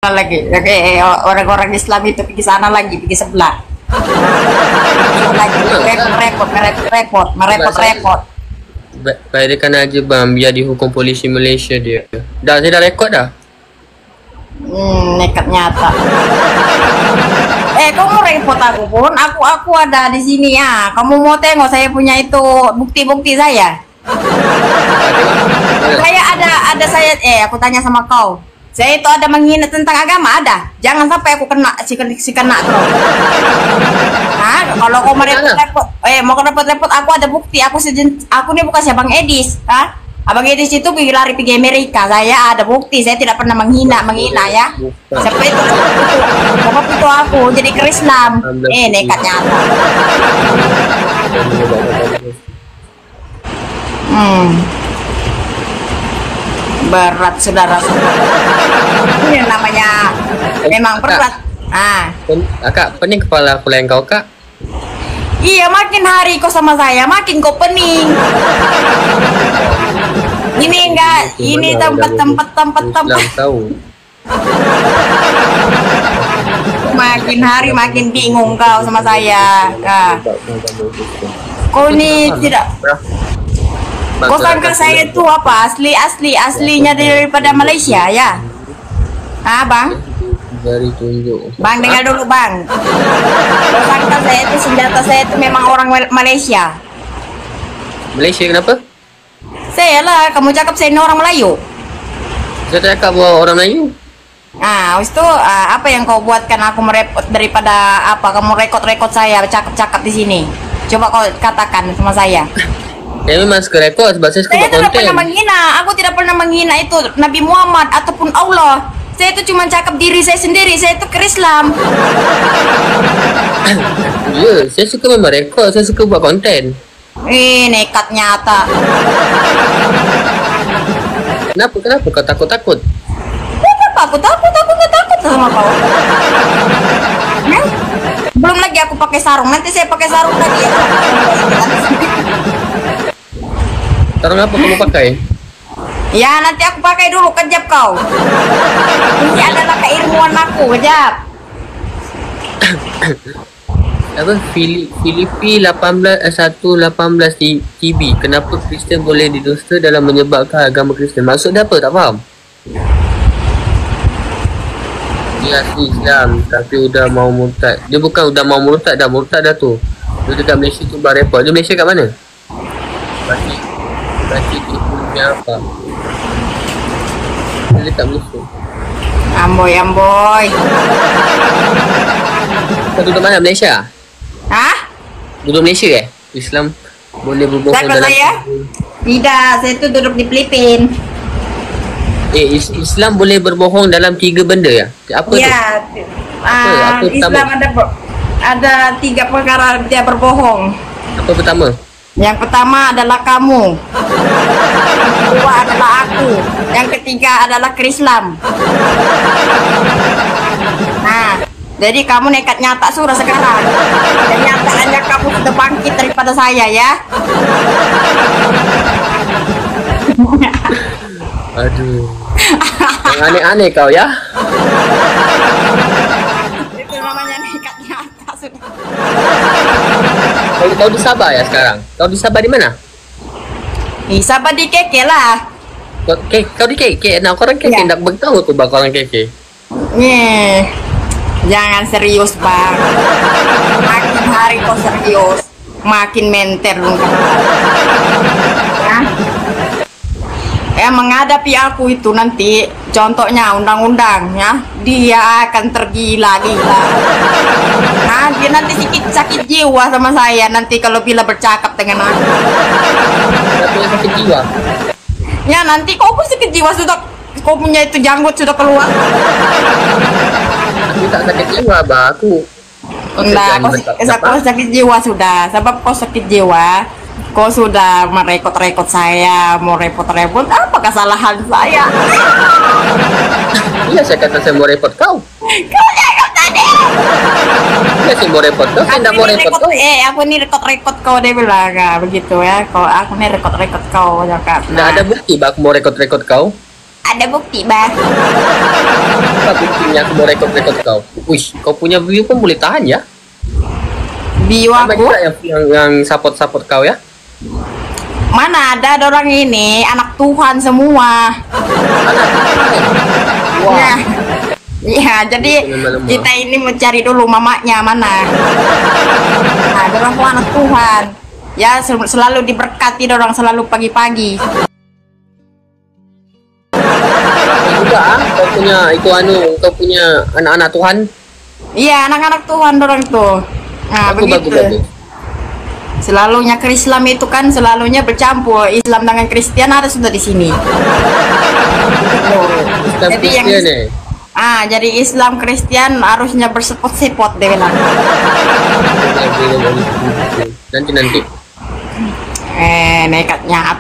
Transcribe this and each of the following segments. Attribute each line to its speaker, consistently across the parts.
Speaker 1: lagi. Oke, orang-orang Islam itu pergi sana lagi, pergi sebelah. Lagi repot-repot.
Speaker 2: Bayarkan aja bang, biar dihukum polisi Malaysia dia. Dah, saya dah rekod dah.
Speaker 1: Nekat nyata. Kamu repot aku pun. Aku ada di sini ya. Kamu mau tengok saya punya itu bukti-bukti saya. Saya ada saya. Aku tanya sama kau. Saya itu ada menghina tentang agama ada. Jangan sampai aku kena si kena kau. Nah, kalau kau mau repot-repot, mau repot-repot, aku ada bukti. Aku ini bukan si Abang Edis, ha? Abang Edis itu pergi Amerika. Saya ada bukti. Saya tidak pernah menghina ya. Siapa itu? Sebab itu aku jadi ke Islam. Nekat nyata. Berat saudara. Ini namanya memang berat.
Speaker 2: Kak, pening kepala aku lain kau kak.
Speaker 1: Iya, makin hari kau sama saya makin kau pening. Ini enggak, ini tempat. Makin hari makin bingung kau sama saya. Kau ini tidak. Kau sangka saya itu apa? Aslinya daripada Malaysia ya? Bang?
Speaker 2: Dari tunjuk.
Speaker 1: Bang, dengar dulu bang. Kau sangka senjata saya itu memang orang Malaysia.
Speaker 2: Malaysia kenapa?
Speaker 1: Saya lah, kamu cakap saya ini orang Melayu.
Speaker 2: Saya cakap bawa orang Melayu.
Speaker 1: Habis itu apa yang kau buatkan aku merepot daripada apa? Kamu rekod saya cakap-cakap di sini. Coba kau katakan sama saya.
Speaker 2: Saya memang suka rekod sebab saya suka buat konten.
Speaker 1: Saya tidak pernah menghina. Aku tidak pernah menghina itu Nabi Muhammad ataupun Allah. Saya itu cuma cakap diri saya sendiri. Saya itu ke Islam.
Speaker 2: Ya, saya suka memang rekod. Saya suka buat konten.
Speaker 1: Nekat nyata.
Speaker 2: Kenapa kau takut?
Speaker 1: Kenapa aku takut? Aku nggak takut sama kau. Belum lagi aku pakai sarung. Nanti saya pakai sarung lagi ya.
Speaker 2: Sarung apa kamu pakai?
Speaker 1: Ya, nanti aku pakai dulu, kejap kau. Ini adalah keilmuan aku, kejap.
Speaker 2: Apa? Filipi 118 TB. Kenapa Kristian boleh didusta dalam menyebabkan agama Kristian? Maksudnya apa? Tak faham. Dia asli Islam tapi udah mau murtad. Dia bukan udah mau murtad, dah murtad dah tu. Dia dekat Malaysia tu bar repot. Dia Malaysia kat mana? Berarti dia punya apa? Dia dekat Malaysia.
Speaker 1: Amboy.
Speaker 2: Kau duduk mana? Malaysia? Duduk Malaysia Islam boleh berbohong dalam
Speaker 1: saya? Tidak, saya tu duduk di Filipina.
Speaker 2: Islam boleh berbohong dalam 3 benda ya? Apa
Speaker 1: ya,
Speaker 2: tu?
Speaker 1: Islam ada 3 perkara dia berbohong.
Speaker 2: Apa pertama?
Speaker 1: Yang pertama adalah kamu. Yang kedua adalah aku. Yang ketiga adalah Islam. Jadi kamu nekat nyata surah sekarang. Dan nyataannya kamu sudah bangkit daripada saya ya.
Speaker 2: Aduh. Yang aneh-aneh kau ya.
Speaker 1: Itu namanya nekat nyata sudah.
Speaker 2: Kau di Sabah ya sekarang? Kau di Sabah di mana?
Speaker 1: Di Sabah di KK lah.
Speaker 2: Kau di KK? Nah, korang KK tak beritahu aku bakal orang KK.
Speaker 1: Jangan serius bang. Makin hari kau serius, makin menter lu. Menghadapi aku itu nanti, contohnya undang-undang ya, dia akan tergila-gila. Dia nanti sakit jiwa sama saya nanti kalau bila bercakap dengan aku.
Speaker 2: Tapi sakit jiwa?
Speaker 1: Ya nanti kau pun sakit jiwa sudah, kau punya itu janggut sudah keluar.
Speaker 2: Aku tak sakit jiwa bah, aku.
Speaker 1: Kau sakit jiwa sudah, sebab kau sakit jiwa. Kau sudah merekod saya, mau repot-repot, apa kesalahan saya?
Speaker 2: Iya, saya kata saya mau repot kau.
Speaker 1: Kau cakap tadi.
Speaker 2: Iya, saya mau repot kau, saya tidak mau repot kau.
Speaker 1: Aku ini rekod kau, dia bilang begitu ya. Aku ini rekod kau cakap.
Speaker 2: Tidak ada bukti bah aku mau rekod kau.
Speaker 1: Ada bukti, Bang.
Speaker 2: Apa buktinya aku mau rekod kau? Wih, kau punya view pun boleh tahan ya?
Speaker 1: View
Speaker 2: Sama
Speaker 1: aku.
Speaker 2: juga yang support kau ya?
Speaker 1: Mana ada orang ini anak Tuhan semua.
Speaker 2: Wah.
Speaker 1: Ya. Ya, jadi
Speaker 2: Lemah-lemah.
Speaker 1: kita ini mencari dulu mamanya mana. Nah, orang tua anak Tuhan. Ya, selalu diberkati orang selalu pagi-pagi.
Speaker 2: Kau juga kau punya itu kau punya anak-anak Tuhan?
Speaker 1: Iya, anak-anak Tuhan orang itu. Nah, begitu.
Speaker 2: Bagus.
Speaker 1: Selalunya ke Islam itu kan selalunya bercampur Islam dengan Kristen ada sudah di sini.
Speaker 2: Islam
Speaker 1: Jadi yang
Speaker 2: Kristen
Speaker 1: jadi Islam Kristen harusnya bersepot-sepot deh bilang.
Speaker 2: Nanti.
Speaker 1: Nekatnya.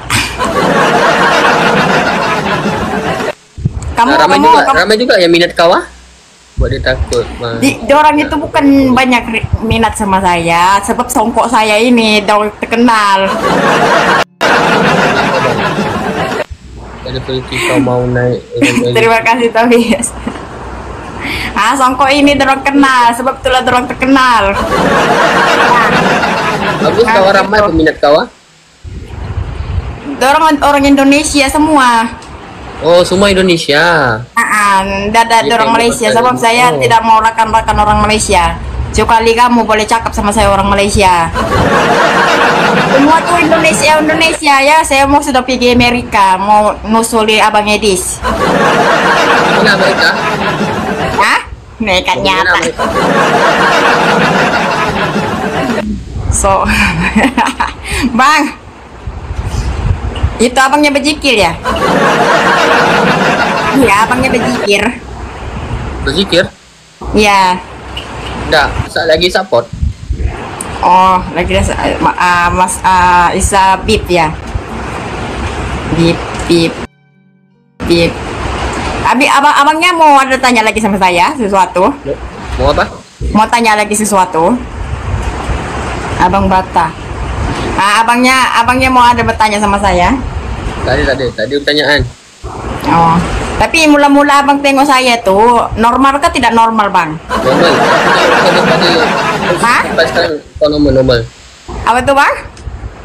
Speaker 1: Kamu
Speaker 2: ramai juga yang minat kau ah? Buat dia takut.
Speaker 1: Orang itu bukan banyak minat sama saya, sebab songkok saya ini orang terkenal.
Speaker 2: Ada politik kau mau naik.
Speaker 1: Terima kasih Tobias. Songkok ini orang kenal, sebab itulah orang terkenal.
Speaker 2: Bagus kau ramai peminat kau ah?
Speaker 1: Orang Indonesia semua.
Speaker 2: Oh, semua Indonesia.
Speaker 1: Ada orang Malaysia, sebab saya tidak mau rakan-rakan orang Malaysia. Sekali kamu boleh cakap sama saya orang Malaysia. Semua tuh Indonesia ya. Saya mau sudah pergi Amerika, mau nusuli Abang Edis.
Speaker 2: Mana mereka?
Speaker 1: Hah? Nekat nyata. So, Bang, itu abangnya berzikir ya? Iya, abangnya berzikir.
Speaker 2: Berzikir?
Speaker 1: Ya.
Speaker 2: Enggak, lagi support.
Speaker 1: Oh, lagi Mas Isa Bip ya. Bip. Abangnya mau ada tanya lagi sama saya sesuatu?
Speaker 2: Mau apa?
Speaker 1: Mau tanya lagi sesuatu? Abang Bata. Abangnya mau ada bertanya sama saya?
Speaker 2: Tadi pertanyaan.
Speaker 1: Oh, tapi mula-mula abang tengok saya tuh normal kah tidak normal, Bang?
Speaker 2: Normal.
Speaker 1: Hah?
Speaker 2: Sekarang kau normal.
Speaker 1: Apa tuh, Bang?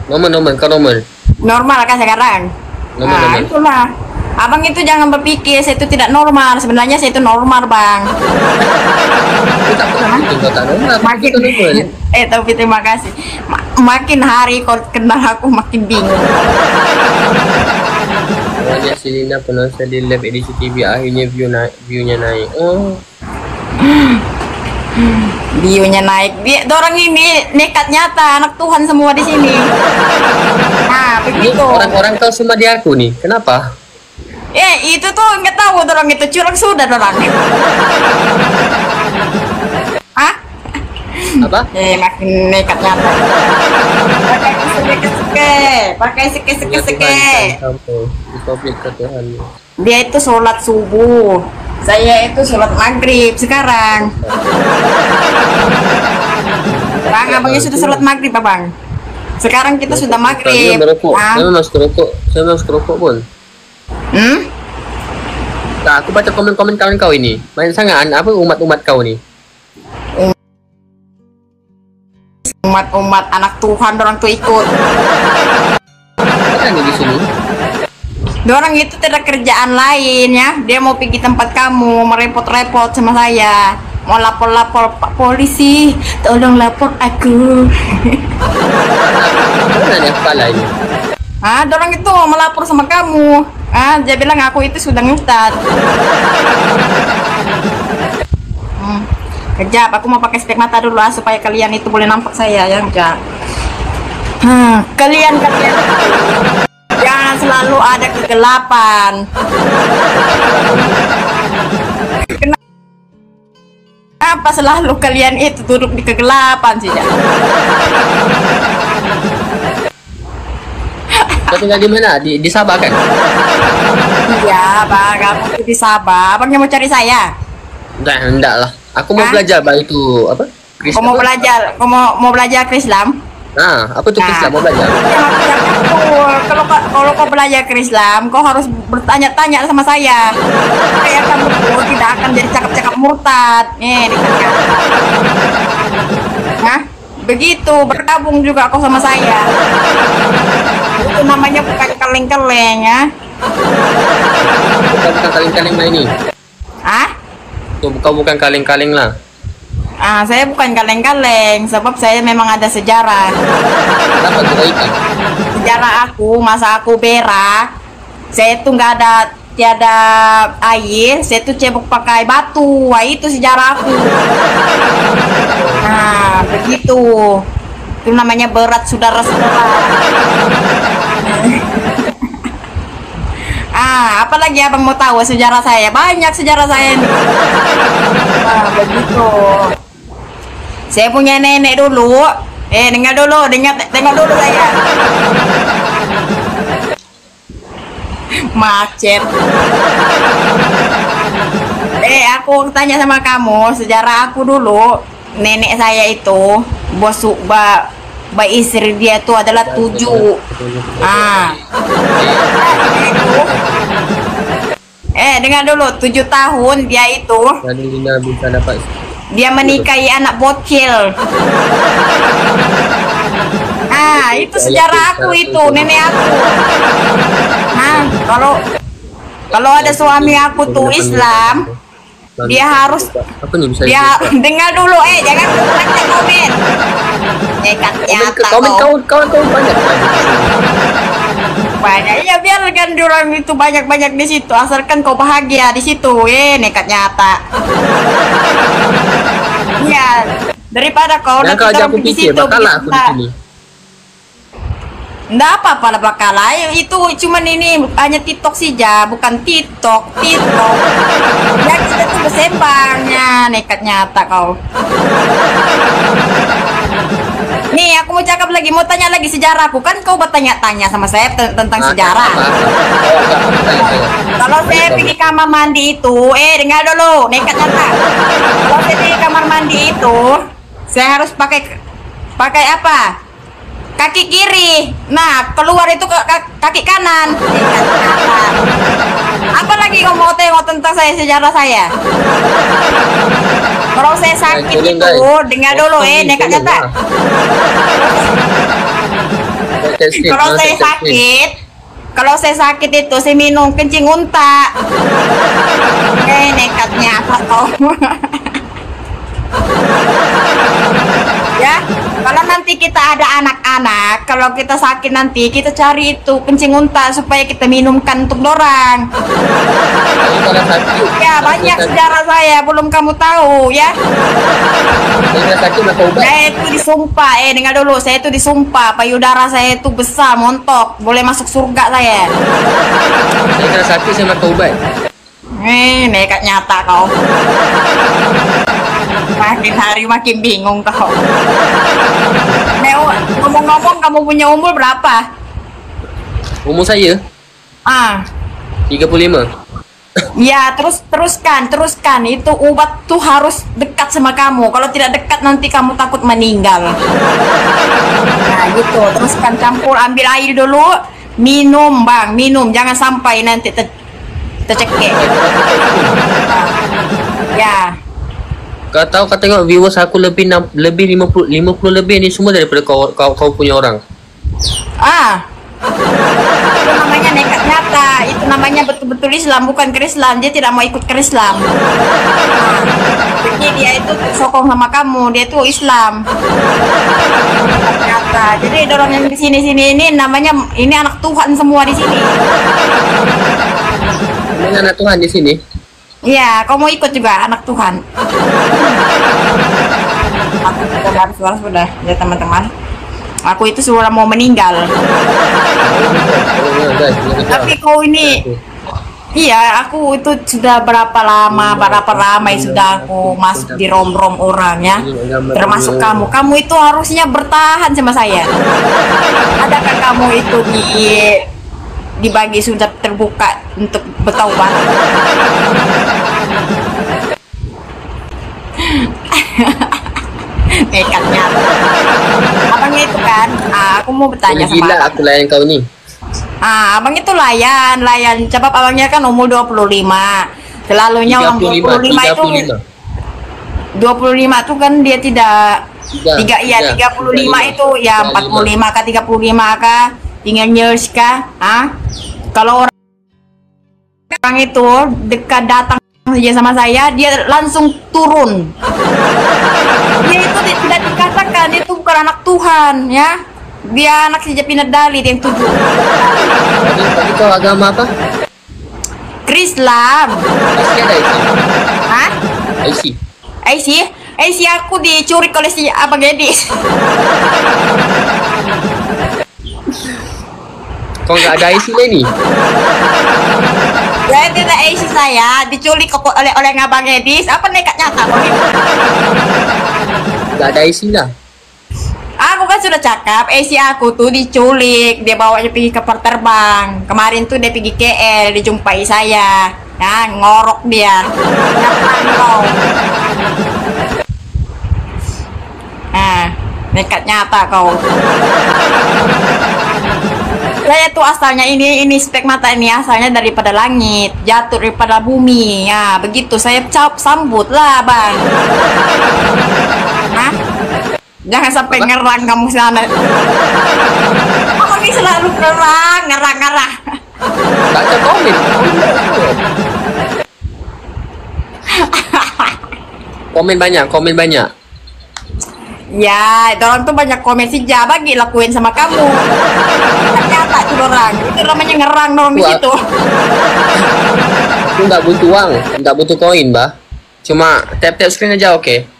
Speaker 2: Normal, kau normal.
Speaker 1: Normal kan sekarang?
Speaker 2: Normal.
Speaker 1: Itulah. Abang itu jangan berpikir saya itu tidak normal. Sebenarnya saya itu normal, Bang.
Speaker 2: Aku tak pernah bikin kau tak normal.
Speaker 1: Makin
Speaker 2: normal.
Speaker 1: Tapi terima kasih. Makin hari kau kenal aku makin bingung.
Speaker 2: Awalnya Selina penonton di live edisi TV, akhirnya view-nya naik. Oh.
Speaker 1: View-nya naik. Orang ini nekat nyata, anak Tuhan semua di sini. Nah,
Speaker 2: Ini
Speaker 1: begitu.
Speaker 2: orang-orang kau semua di aku nih. Kenapa?
Speaker 1: Itu tuh nggak tahu orang itu curang sudah orang. Hah?
Speaker 2: Apa?
Speaker 1: Makin nekat nyata. Pakai seke.
Speaker 2: Publik ke Tuhan.
Speaker 1: Dia itu sholat subuh. Saya itu sholat maghrib sekarang. Bang, abangnya sudah sholat maghrib, Bang. Sekarang kita sudah maghrib.
Speaker 2: Saya masuk rokok pun. Nah, aku baca komen-komen kawan kau ini. Banyak sangat apa umat-umat kau nih.
Speaker 1: Umat anak Tuhan orang tuh ikut.
Speaker 2: Mana nih di sini?
Speaker 1: Orang itu tidak kerjaan lain ya. Dia mau pergi tempat kamu, merepot-repot sama saya. Mau lapor-lapor Pak polisi, tolong lapor aku.
Speaker 2: Mana nih kepala ini?
Speaker 1: Orang itu mau melapor sama kamu. Dia bilang aku itu sudah ngutad. Kejap, aku mau pakai spek mata dulu supaya kalian itu boleh nampak saya ya, kejap. Kalian jangan selalu ada kegelapan. Kenapa selalu kalian itu duduk di kegelapan sih?
Speaker 2: Kau tinggal di mana? Di Sabah kan?
Speaker 1: Iya, Bang, kamu di Sabah. Abangnya mau cari saya?
Speaker 2: Enggak lah. Aku mau belajar itu apa?
Speaker 1: Kau mau belajar ke Islam?
Speaker 2: Nah, apa tuh Islam mau belajar?
Speaker 1: betul. Kalau kau belajar ke Islam, kau harus bertanya-tanya sama saya. Supaya kamu tuh tidak akan jadi cakap-cakap murtad. Dikatakan. Nah, begitu bergabung juga kau sama saya. Itu namanya bukan kaleng-kaleng ya.
Speaker 2: Bukan kaleng-kaleng lah ini.
Speaker 1: Ah?
Speaker 2: Tuh, bukan kaleng-kaleng lah.
Speaker 1: Saya bukan kaleng-kaleng, sebab saya memang ada sejarah.
Speaker 2: Kenapa kita ikan?
Speaker 1: Sejarah aku, masa aku berak, saya tuh nggak ada tiada air, saya tuh cebok pakai batu. Wah, itu sejarah aku. Nah, begitu. Itu namanya berat saudara-saudara. Apalagi abang mau tahu sejarah saya? Banyak sejarah saya nih. Begitu. Saya punya nenek dulu. Dengar dulu, tengok dulu saya. Macet. Aku tanya sama kamu, sejarah aku dulu. Nenek saya itu, istri dia itu adalah 7. Dengar dulu, 7 tahun dia itu.
Speaker 2: Bisa dapat.
Speaker 1: Dia menikahi anak bocil. Itu sejarah aku itu, nenek aku. Kalau ada suami aku tuh Islam, dia harus dengar dulu, jangan komen. Nekat nyata.
Speaker 2: Kawan
Speaker 1: banyak. Ya biarkan orang itu banyak di situ, asalkan kau bahagia di situ. Nekat nyata. Ya, daripada kau
Speaker 2: nanti aku
Speaker 1: di
Speaker 2: pikir
Speaker 1: situ.
Speaker 2: bakal aku di sini.
Speaker 1: Nggak apa-apa lah bakal. Itu cuman ini hanya TikTok saja, bukan TikTok. Ya kita tuh bersembangnya, nekat nyata kau. Nih, aku mau cakap lagi, mau tanya lagi sejarahku. Kan kau bertanya-tanya sama saya tentang sejarah. Kalau saya pergi kamar mandi itu, dengar dulu, nekat nyata. Kalau saya pergi kamar mandi itu, saya harus pakai apa? Kaki kiri. Nah, keluar itu kaki kanan. Apa lagi kau mau tengok tentang sejarah saya? Kalau saya sakit itu, dengar dulu, nekat nyata. Kalau saya sakit itu, saya minum kencing unta. Nekat nyata kau. Ya, kalau nanti kita ada anak-anak, kalau kita sakit nanti kita cari itu kencing unta supaya kita minumkan untuk dorang. Ya, banyak sejarah saya belum kamu tahu ya. Saya itu disumpah, dengar dulu, saya itu disumpah payudara saya itu besar, montok, boleh masuk surga saya.
Speaker 2: Saya kena sakit, saya makan ubat.
Speaker 1: Nekat nyata kau. Makin hari makin bingung kau. Ngomong-ngomong, kamu punya umur berapa?
Speaker 2: Umur saya? 35.
Speaker 1: Ya, teruskan. Itu obat tuh harus dekat sama kamu. Kalau tidak dekat nanti kamu takut meninggal. Nah, gitu. Teruskan, campur, ambil air dulu. Minum, Bang. Minum. Jangan sampai nanti tercekik. Ya.
Speaker 2: Kau tahu, kau tengok viewers aku lebih 50 lebih ni semua daripada kau punya orang.
Speaker 1: Itu namanya nekat nyata. Itu namanya betul-betul Islam, bukan Krislam. Dia tidak mau ikut Krislam. Jadi dia itu sokong sama kamu. Dia itu Islam. Nekat nyata. Jadi orang yang di sini ini namanya ini anak Tuhan semua di sini.
Speaker 2: Namanya anak Tuhan di sini.
Speaker 1: Iya, kau mau ikut juga anak Tuhan. Aku sudah ya teman-teman. Aku itu sudah mau meninggal. Tapi kau ini, iya, aku itu sudah berapa ramai sudah aku masuk di rom-rom orang ya. Termasuk kamu. Kamu itu harusnya bertahan sama saya. Adakah kamu itu dibagi sudah terbuka untuk bertaubat? Nekatnya abangnya itu kan layan. Aku mau bertanya sama
Speaker 2: Gila
Speaker 1: abang.
Speaker 2: aku layan kau ni.
Speaker 1: Abang itu layan. Sebab abangnya kan umur 25. Selalunya orang 25 itu 25 itu kan dia tidak
Speaker 2: Tiga,
Speaker 1: 35 itu ya 45 kah 35 kah tinggal years kah. Kalau orang itu dekat datang saja sama saya, dia langsung turun. Dia itu tidak dikatakan dia itu bukan anak Tuhan, ya. Dia anak si Pinat Dali yang 7.
Speaker 2: Tadi kau agama apa?
Speaker 1: Krislam.
Speaker 2: IC ada IC.
Speaker 1: Hah?
Speaker 2: IC.
Speaker 1: IC aku dicuri oleh si Abang Edis.
Speaker 2: Kau nggak ada IC ni?
Speaker 1: Ya tidak IC saya diculik oleh Abang Edis. Apa nekat nyata kok ini?
Speaker 2: Nggak ada IC lah.
Speaker 1: Aku kan sudah cakap, IC aku tuh diculik, dia bawanya pergi kapal terbang. Kemarin tuh dia pergi KL, dijumpai saya. Ya, ngorok dia. Nekat nyata kau. Saya tuh asalnya ini spek mata ini asalnya daripada langit, jatuh daripada bumi. Ya, begitu saya sambut lah, Bang. Hah? Jangan sampai ngerang kamu sana. Kamu ini selalu ngerang.
Speaker 2: Baca komen. Komen banyak.
Speaker 1: Ya, itu orang tuh banyak komen sih, bagi lakuin sama kamu. Ternyata itu orang, itu namanya ngerang dong di situ.
Speaker 2: Aku nggak butuh uang, nggak butuh koin, bah. Cuma tap screen aja, oke?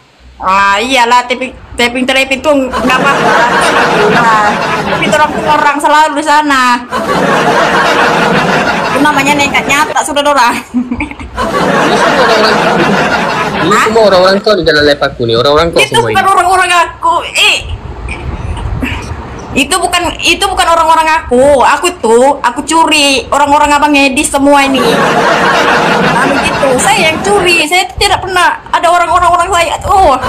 Speaker 1: Iyalah, tapping itu nggak apa-apa. Tapi itu orang tuh ngerang selalu di sana. Itu namanya nekat nyata, sudah orang.
Speaker 2: Ini semua orang-orang kau di dalam live aku nih, orang-orang kau
Speaker 1: Itu
Speaker 2: semua
Speaker 1: bukan
Speaker 2: ini.
Speaker 1: orang-orang aku. Itu bukan orang-orang aku. Aku curi orang-orang Abang Edis semua ini. Nah, begitu. Saya yang curi. Saya tidak pernah ada orang-orang saya tuh.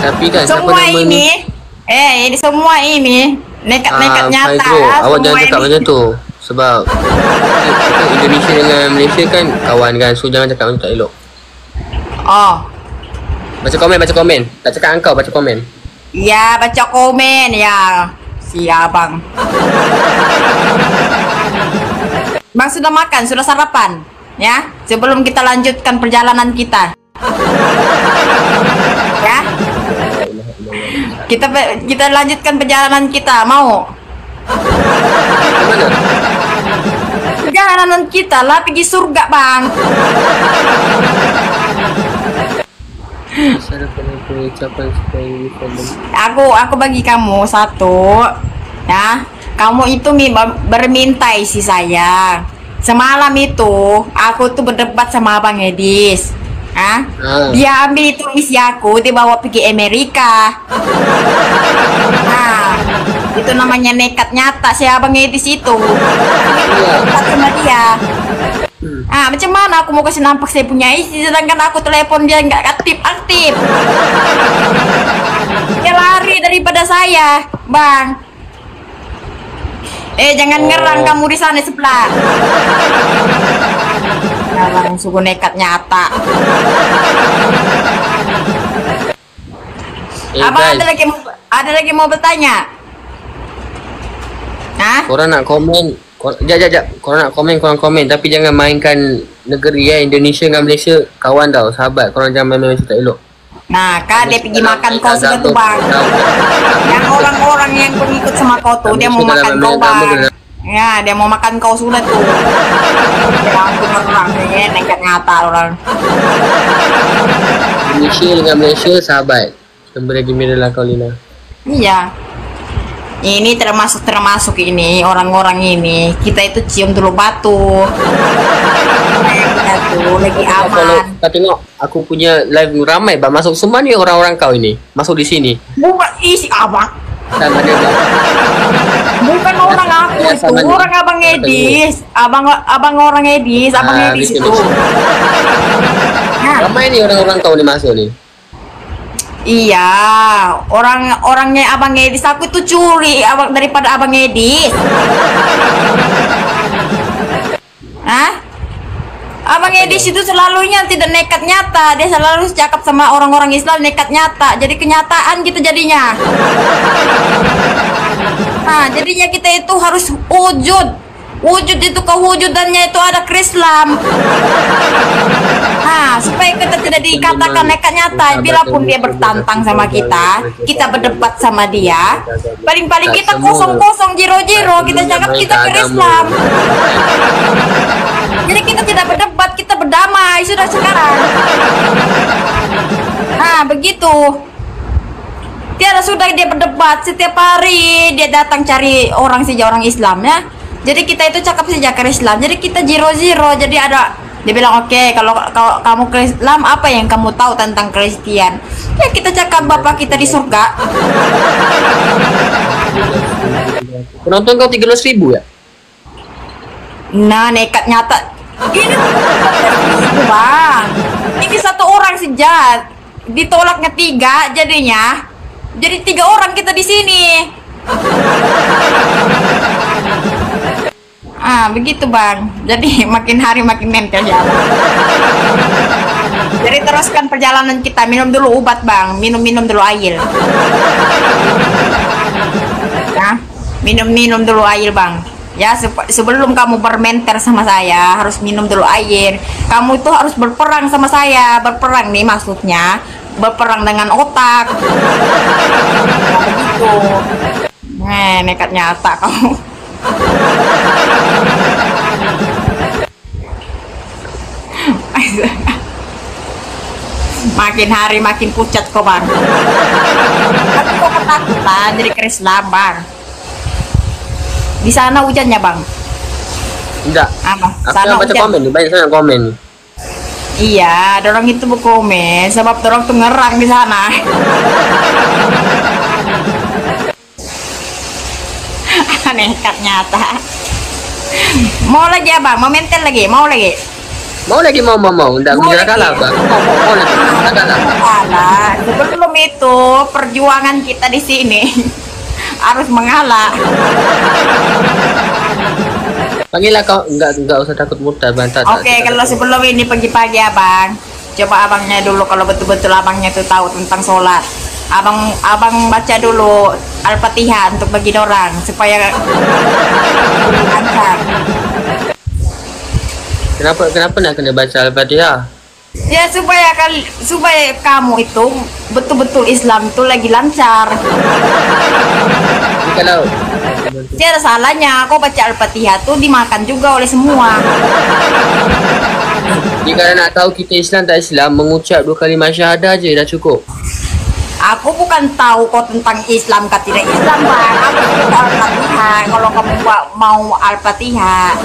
Speaker 2: Tapi kan
Speaker 1: Semua ini semua ini nekat-nekat nyata.
Speaker 2: Bro, awak
Speaker 1: semua
Speaker 2: jangan cakap
Speaker 1: ini.
Speaker 2: macam tu. Sebab Indonesia dengan Malaysia kan kawan kan. So jangan cakap macam tak elok. Baca komen. Tak cakap engkau, baca komen.
Speaker 1: Ya, baca komen ya. Si Abang. Bang sudah makan, sudah sarapan, ya. Sebelum kita lanjutkan perjalanan kita. Ya. Kita lanjutkan perjalanan kita, mau?
Speaker 2: Mana?
Speaker 1: Perjalanan kita lah pergi surga, Bang. Aku bagi kamu satu, ya. Kamu itu bermintai si saya. Semalam itu aku tuh berdebat sama Abang Edis. Dia ambil itu isi aku, dibawa pergi Amerika. Itu namanya nekat nyata si Abang Edis itu. Nekat sama dia. Macam mana aku mau kasih nampak saya punya isi, sedangkan aku telepon dia nggak aktif. Dia lari daripada saya, Bang. Jangan ngerang kamu di sana sebelah. Bang, sungguh nekat nyata. Abang ada lagi mau bertanya?
Speaker 2: Korang nak komen, korang komen, tapi jangan mainkan negeri ya. Indonesia dengan Malaysia kawan tau, sahabat. Korang jangan main macam tak elok.
Speaker 1: Kan dia pergi makan kau sudah tuh, Bang. Yang orang-orang yang pengikut sama kau tuh, dia mau makan kau, Bang. Ya, dia mau makan kau sudah tuh. Langsung orang ya, nekat nyata orang.
Speaker 2: Indonesia dengan Malaysia sahabat. Sembara gembira kau, Lina.
Speaker 1: Iya. Ini termasuk ini orang-orang ini. Kita itu cium dulu batu. Kita tuh lagi aman.
Speaker 2: Kalau kau tengok aku punya live ramai, Bang. Masuk semua ni orang-orang kau ini. Masuk di sini.
Speaker 1: Bukan isi Abang.
Speaker 2: Sama dia, Bang.
Speaker 1: Bukan orang aku itu, orang Abang Edis. Abang orang Edis, Abang Edis itu.
Speaker 2: Ramai ni orang-orang kau ni masuk ni.
Speaker 1: Iya, orangnya Abang Edis aku itu curi abang daripada Abang Edis. Hah? Abang Edis itu selalunya tidak nekat nyata, dia selalu cakap sama orang-orang Islam nekat nyata, jadi kenyataan gitu jadinya. Nah, jadinya kita itu harus wujud. Wujud itu kewujudannya itu ada ke Islam. Nah, supaya kita tidak dikatakan nekat nyata, bila pun dia bertantang sama kita berdebat sama dia, paling-paling kita kosong-kosong, jiro-jiro, kita cakap kita ke Islam. Jadi kita tidak berdebat, kita berdamai sudah sekarang. Nah, begitu. Tiada sudah dia berdebat setiap hari dia datang cari orang saja orang Islam ya. Jadi kita itu cakap saja ke Islam. Jadi kita zero. Jadi ada dia bilang oke, kalau kamu ke Islam apa yang kamu tahu tentang Kristen? Ya kita cakap bapak kita di surga.
Speaker 2: Penonton kau 13.000 ya?
Speaker 1: Nah, nekat nyata. Ini bang, ini satu orang saja ditolaknya 3 jadinya. Jadi 3 orang kita di sini. Begitu bang. Jadi makin hari makin nempel ya. Jadi teruskan perjalanan kita. Minum dulu obat bang. Minum dulu air. Nah, minum dulu air bang. Ya sebelum kamu bermenter sama saya harus minum dulu air. Kamu itu harus berperang sama saya. Berperang nih maksudnya. Berperang dengan otak. Nah, begitu. Nekat nyata kamu. Makin hari makin pucat kok bang. Tapi kok ketakutan jadi ke Islam bang. Di sana hujannya bang?
Speaker 2: Enggak.
Speaker 1: Apa?
Speaker 2: Aku
Speaker 1: Sana
Speaker 2: yang baca
Speaker 1: hujan.
Speaker 2: komen nih, banyak sana komen nih.
Speaker 1: Iya, dorong itu berkomen sebab dorong tuh ngerang di sana. Nekat nyata. Mau lagi abang? Mau mentel lagi? Mau lagi?
Speaker 2: Mau enggak
Speaker 1: Mau
Speaker 2: bisa
Speaker 1: lagi?
Speaker 2: kalah, Bang. Mau lagi. Bisa kalah.
Speaker 1: Kalah. Sebelum itu perjuangan kita di sini harus mengalah.
Speaker 2: Panggillah kau, enggak usah takut murtad, Bang.
Speaker 1: Oke, kalau sebelum ini pagi-pagi abang, coba abangnya dulu kalau betul-betul abangnya tuh tahu tentang sholat. Abang baca dulu Al-Fatihah untuk bagi orang supaya lancar.
Speaker 2: Kenapa nak kena baca Al-Fatihah?
Speaker 1: Ya supaya kamu itu betul-betul Islam itu lagi lancar.
Speaker 2: Jadi kalau
Speaker 1: Tiada salahnya kau baca Al-Fatihah tuh dimakan juga oleh semua.
Speaker 2: jika nak tahu kita Islam tak Islam, mengucap 2 kalimat syahadah aja dah cukup.
Speaker 1: Aku bukan tahu kau tentang Islam kah tidak Islam bang. Aku suka Al-Fatihah. Kalau kamu mau Al-Fatihah,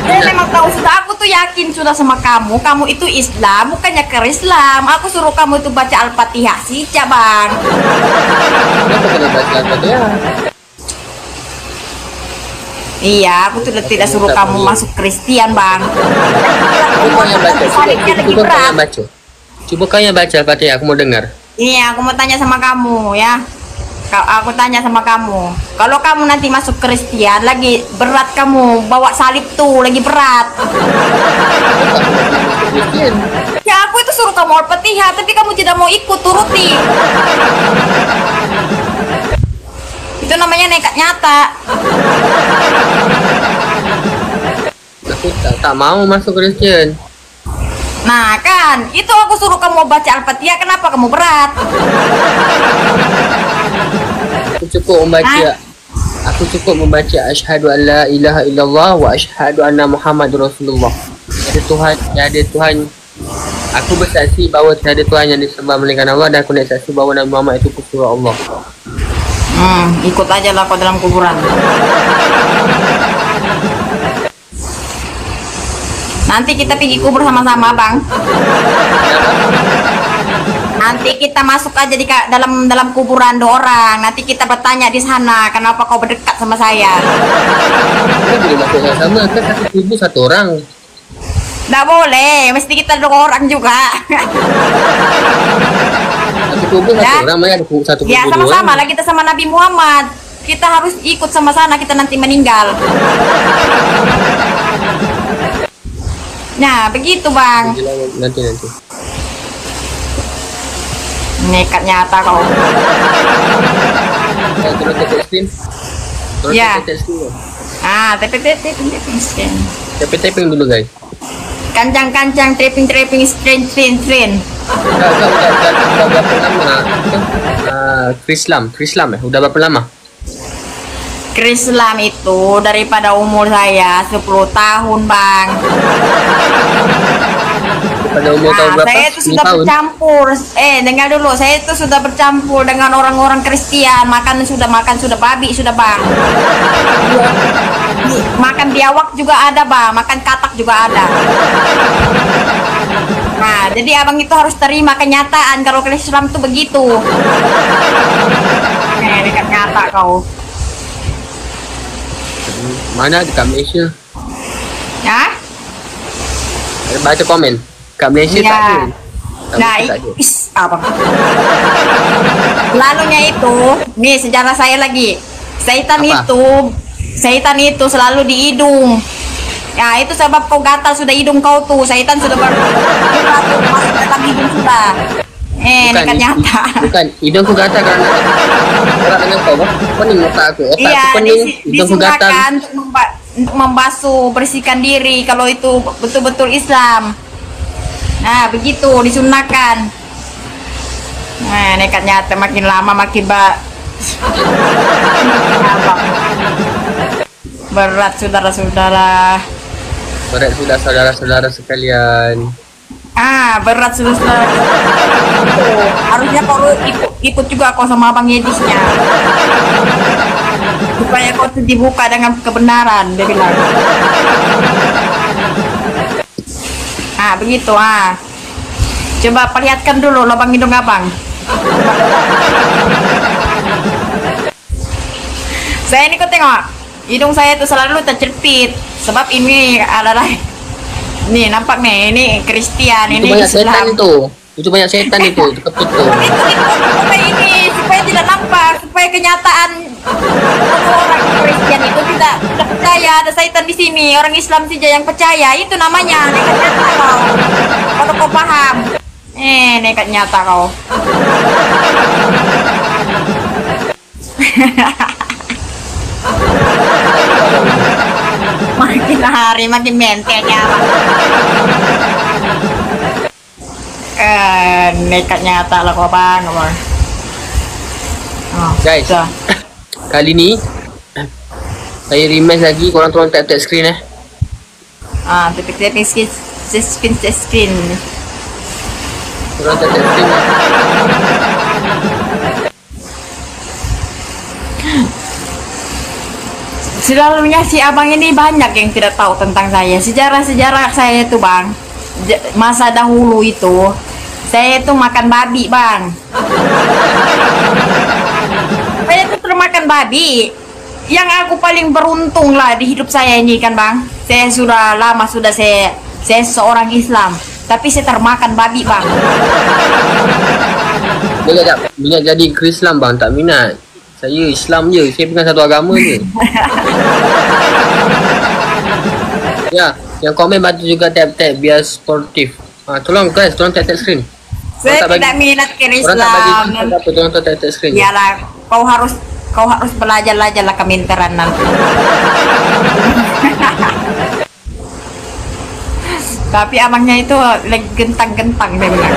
Speaker 1: saya memang tahu sudah. Aku tuh yakin sudah sama kamu. Kamu itu Islam, bukannya ke Islam. Aku suruh kamu itu baca Al-Fatihah sih, bang.
Speaker 2: Kenapa kena baca Al-Fatihah?
Speaker 1: Iya, aku tuh tidak suruh kamu masuk Kristen bang.
Speaker 2: Coba yang baca,
Speaker 1: Salibnya lagi
Speaker 2: coba kau
Speaker 1: berat.
Speaker 2: yang baca. Coba kau yang baca Al-Fatihah, aku mau dengar.
Speaker 1: Iya, aku mau tanya sama kamu ya. Aku tanya sama kamu. Kalau kamu nanti masuk Kristen, lagi berat kamu bawa salib tuh, lagi berat.
Speaker 2: Kristian.
Speaker 1: Ya aku itu suruh kamu Al-Fatihah, tapi kamu tidak mau ikut turuti. Itu namanya nekat nyata.
Speaker 2: Aku tak mau masuk Kristen.
Speaker 1: Nah kan, itu aku suruh kamu baca Al-Fatihah, kenapa kamu berat?
Speaker 2: Aku cukup membaca asyhadu an la ilaha illallah wa asyhadu anna Muhammadur Rasulullah. Ada Tuhan. Aku bersaksi bahawa tiada Tuhan yang disembah melainkan Allah, dan aku nak saksi bahawa Nabi Muhammad itu putra Allah.
Speaker 1: Ikut aja lah kau dalam kuburan. Nanti kita pergi kubur sama-sama bang. Nanti kita masuk aja di dalam kuburan orang. Nanti kita bertanya di sana, kenapa kau berdekat sama saya?
Speaker 2: Kita boleh masuk sama, kan satu tubuh satu orang.
Speaker 1: Nggak boleh, mesti kita 2 orang juga.
Speaker 2: Satu kubur
Speaker 1: Ya.
Speaker 2: satu orang, mana ada satu kubur
Speaker 1: Ya
Speaker 2: dua
Speaker 1: sama-sama
Speaker 2: orang.
Speaker 1: lah kita sama Nabi Muhammad. Kita harus ikut sama sana kita nanti meninggal. Nah, begitu bang.
Speaker 2: Nanti.
Speaker 1: Nekat nyata kau.
Speaker 2: Terus tetek screen. Terus
Speaker 1: Ya.
Speaker 2: tetek screen.
Speaker 1: Ah, scan.
Speaker 2: Tapping dulu guys.
Speaker 1: Kancang-kancang, trapping, strain.
Speaker 2: Udah berapa lama? Krislam ya? Udah berapa lama?
Speaker 1: Krislam itu daripada umur saya 10 tahun bang.
Speaker 2: Pada umur tahun berapa?
Speaker 1: Saya itu
Speaker 2: 10
Speaker 1: sudah
Speaker 2: tahun.
Speaker 1: bercampur. Dengar dulu, saya itu sudah bercampur dengan orang-orang Kristen. Makan sudah babi sudah bang. Makan biawak juga ada bang, makan katak juga ada. Nah, jadi abang itu harus terima kenyataan kalau Islam itu begitu. Dekat nyata kau.
Speaker 2: Mana dekat Malaysia?
Speaker 1: Ya?
Speaker 2: Baca komen. Kat Malaysia
Speaker 1: Ya.
Speaker 2: tak ada. Kat
Speaker 1: Nah,
Speaker 2: Malaysia tak ada.
Speaker 1: abang. Lalunya itu, nih sejarah saya lagi.
Speaker 2: Apa?
Speaker 1: Setan itu selalu di hidung. Ya, itu sebab kau gatal sudah hidung kau tuh. Setan sudah masuk dalam hidung sudah. Dekat nyata.
Speaker 2: Bukan, hidungku gatal karena orang dengan kau, pening otak aku. Otak
Speaker 1: Iya,
Speaker 2: aku pening, hidungku gatal.
Speaker 1: disunahkan untuk membasuh, bersihkan diri kalau itu betul-betul Islam. Nah, begitu disunahkan. Nah, nekat nyata makin lama makin berat saudara-saudara.
Speaker 2: Berat sudah saudara-saudara sekalian.
Speaker 1: Berat saudara. Harusnya kau ikut juga kau sama Abang Yedisnya. Supaya kau tuh dibuka dengan kebenaran, dia bilang. Begitu. Coba perlihatkan dulu lubang hidung abang. Saya ini kau tengok, hidung saya itu selalu terjepit. Sebab ini adalah, nih nampak nih, ini Kristen,
Speaker 2: Itu
Speaker 1: ini
Speaker 2: banyak setan
Speaker 1: Islam.
Speaker 2: itu. Itu banyak setan itu keput tuh.
Speaker 1: Supaya tidak nampak, supaya kenyataan orang Kristen itu tidak percaya ada setan di sini. Orang Islam saja yang percaya, itu namanya nekat nyata kau. Kalau kau paham, nekat nyata kau. Makin hari makin mentelnya. Nekat nyata lah kau bang.
Speaker 2: Guys,
Speaker 1: Dah.
Speaker 2: kali ni saya rematch lagi, korang tolong tap screen
Speaker 1: Tapi screen.
Speaker 2: Korang tap screen.
Speaker 1: Selalunya si abang ini banyak yang tidak tahu tentang saya. Sejarah saya itu bang, masa dahulu itu saya itu makan babi bang. Saya itu termakan babi. Yang aku paling beruntung lah di hidup saya ini kan bang. Saya sudah lama saya seorang Islam, tapi saya termakan babi bang.
Speaker 2: Minat jadi Islam bang, tak minat. Saya Islam je, saya bukan satu agama je. Ya, yang komen bantu juga tap biar sportif. Tolong guys, tolong tap screen.
Speaker 1: Saya tidak minat ke
Speaker 2: Orang tak bagi
Speaker 1: Islam.
Speaker 2: kita apa, tolong tap screen.
Speaker 1: Iyalah, kau harus belajar lah keminteran nanti. Tapi abangnya itu lagi gentang-gentang dia bilang.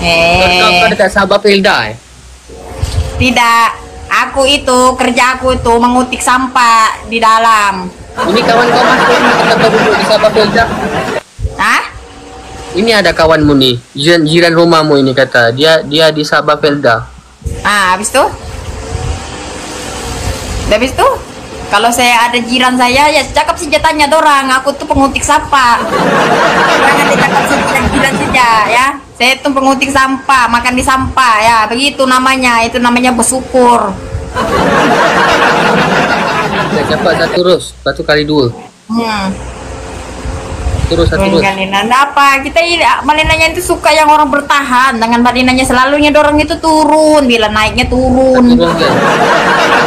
Speaker 2: Kau dekat Sabah Pelda
Speaker 1: Tidak, kerja aku itu mengutik sampah di dalam.
Speaker 2: Ini kawan kau masuk kata kau duduk di Sabah Pelda. Ini ada kawanmu nih, jiran rumahmu ini kata. Dia di Sabah Pelda.
Speaker 1: Habis itu? Kalau saya ada jiran saya, ya cakap saja tanya dorang. Aku tuh pengutik sampah. Jangan dicakap jiran saja ya. Saya tuh pengutik sampah, makan di sampah ya. Begitu namanya, itu namanya bersyukur.
Speaker 2: Dapat satu terus, satu kali dua.
Speaker 1: Hmm.
Speaker 2: Terus terus.
Speaker 1: Malina, apa? Kita ini Malinanya itu suka yang orang bertahan. Dengan Malinanya selalunya dorong itu turun, bila naiknya turun.
Speaker 2: Turun kan.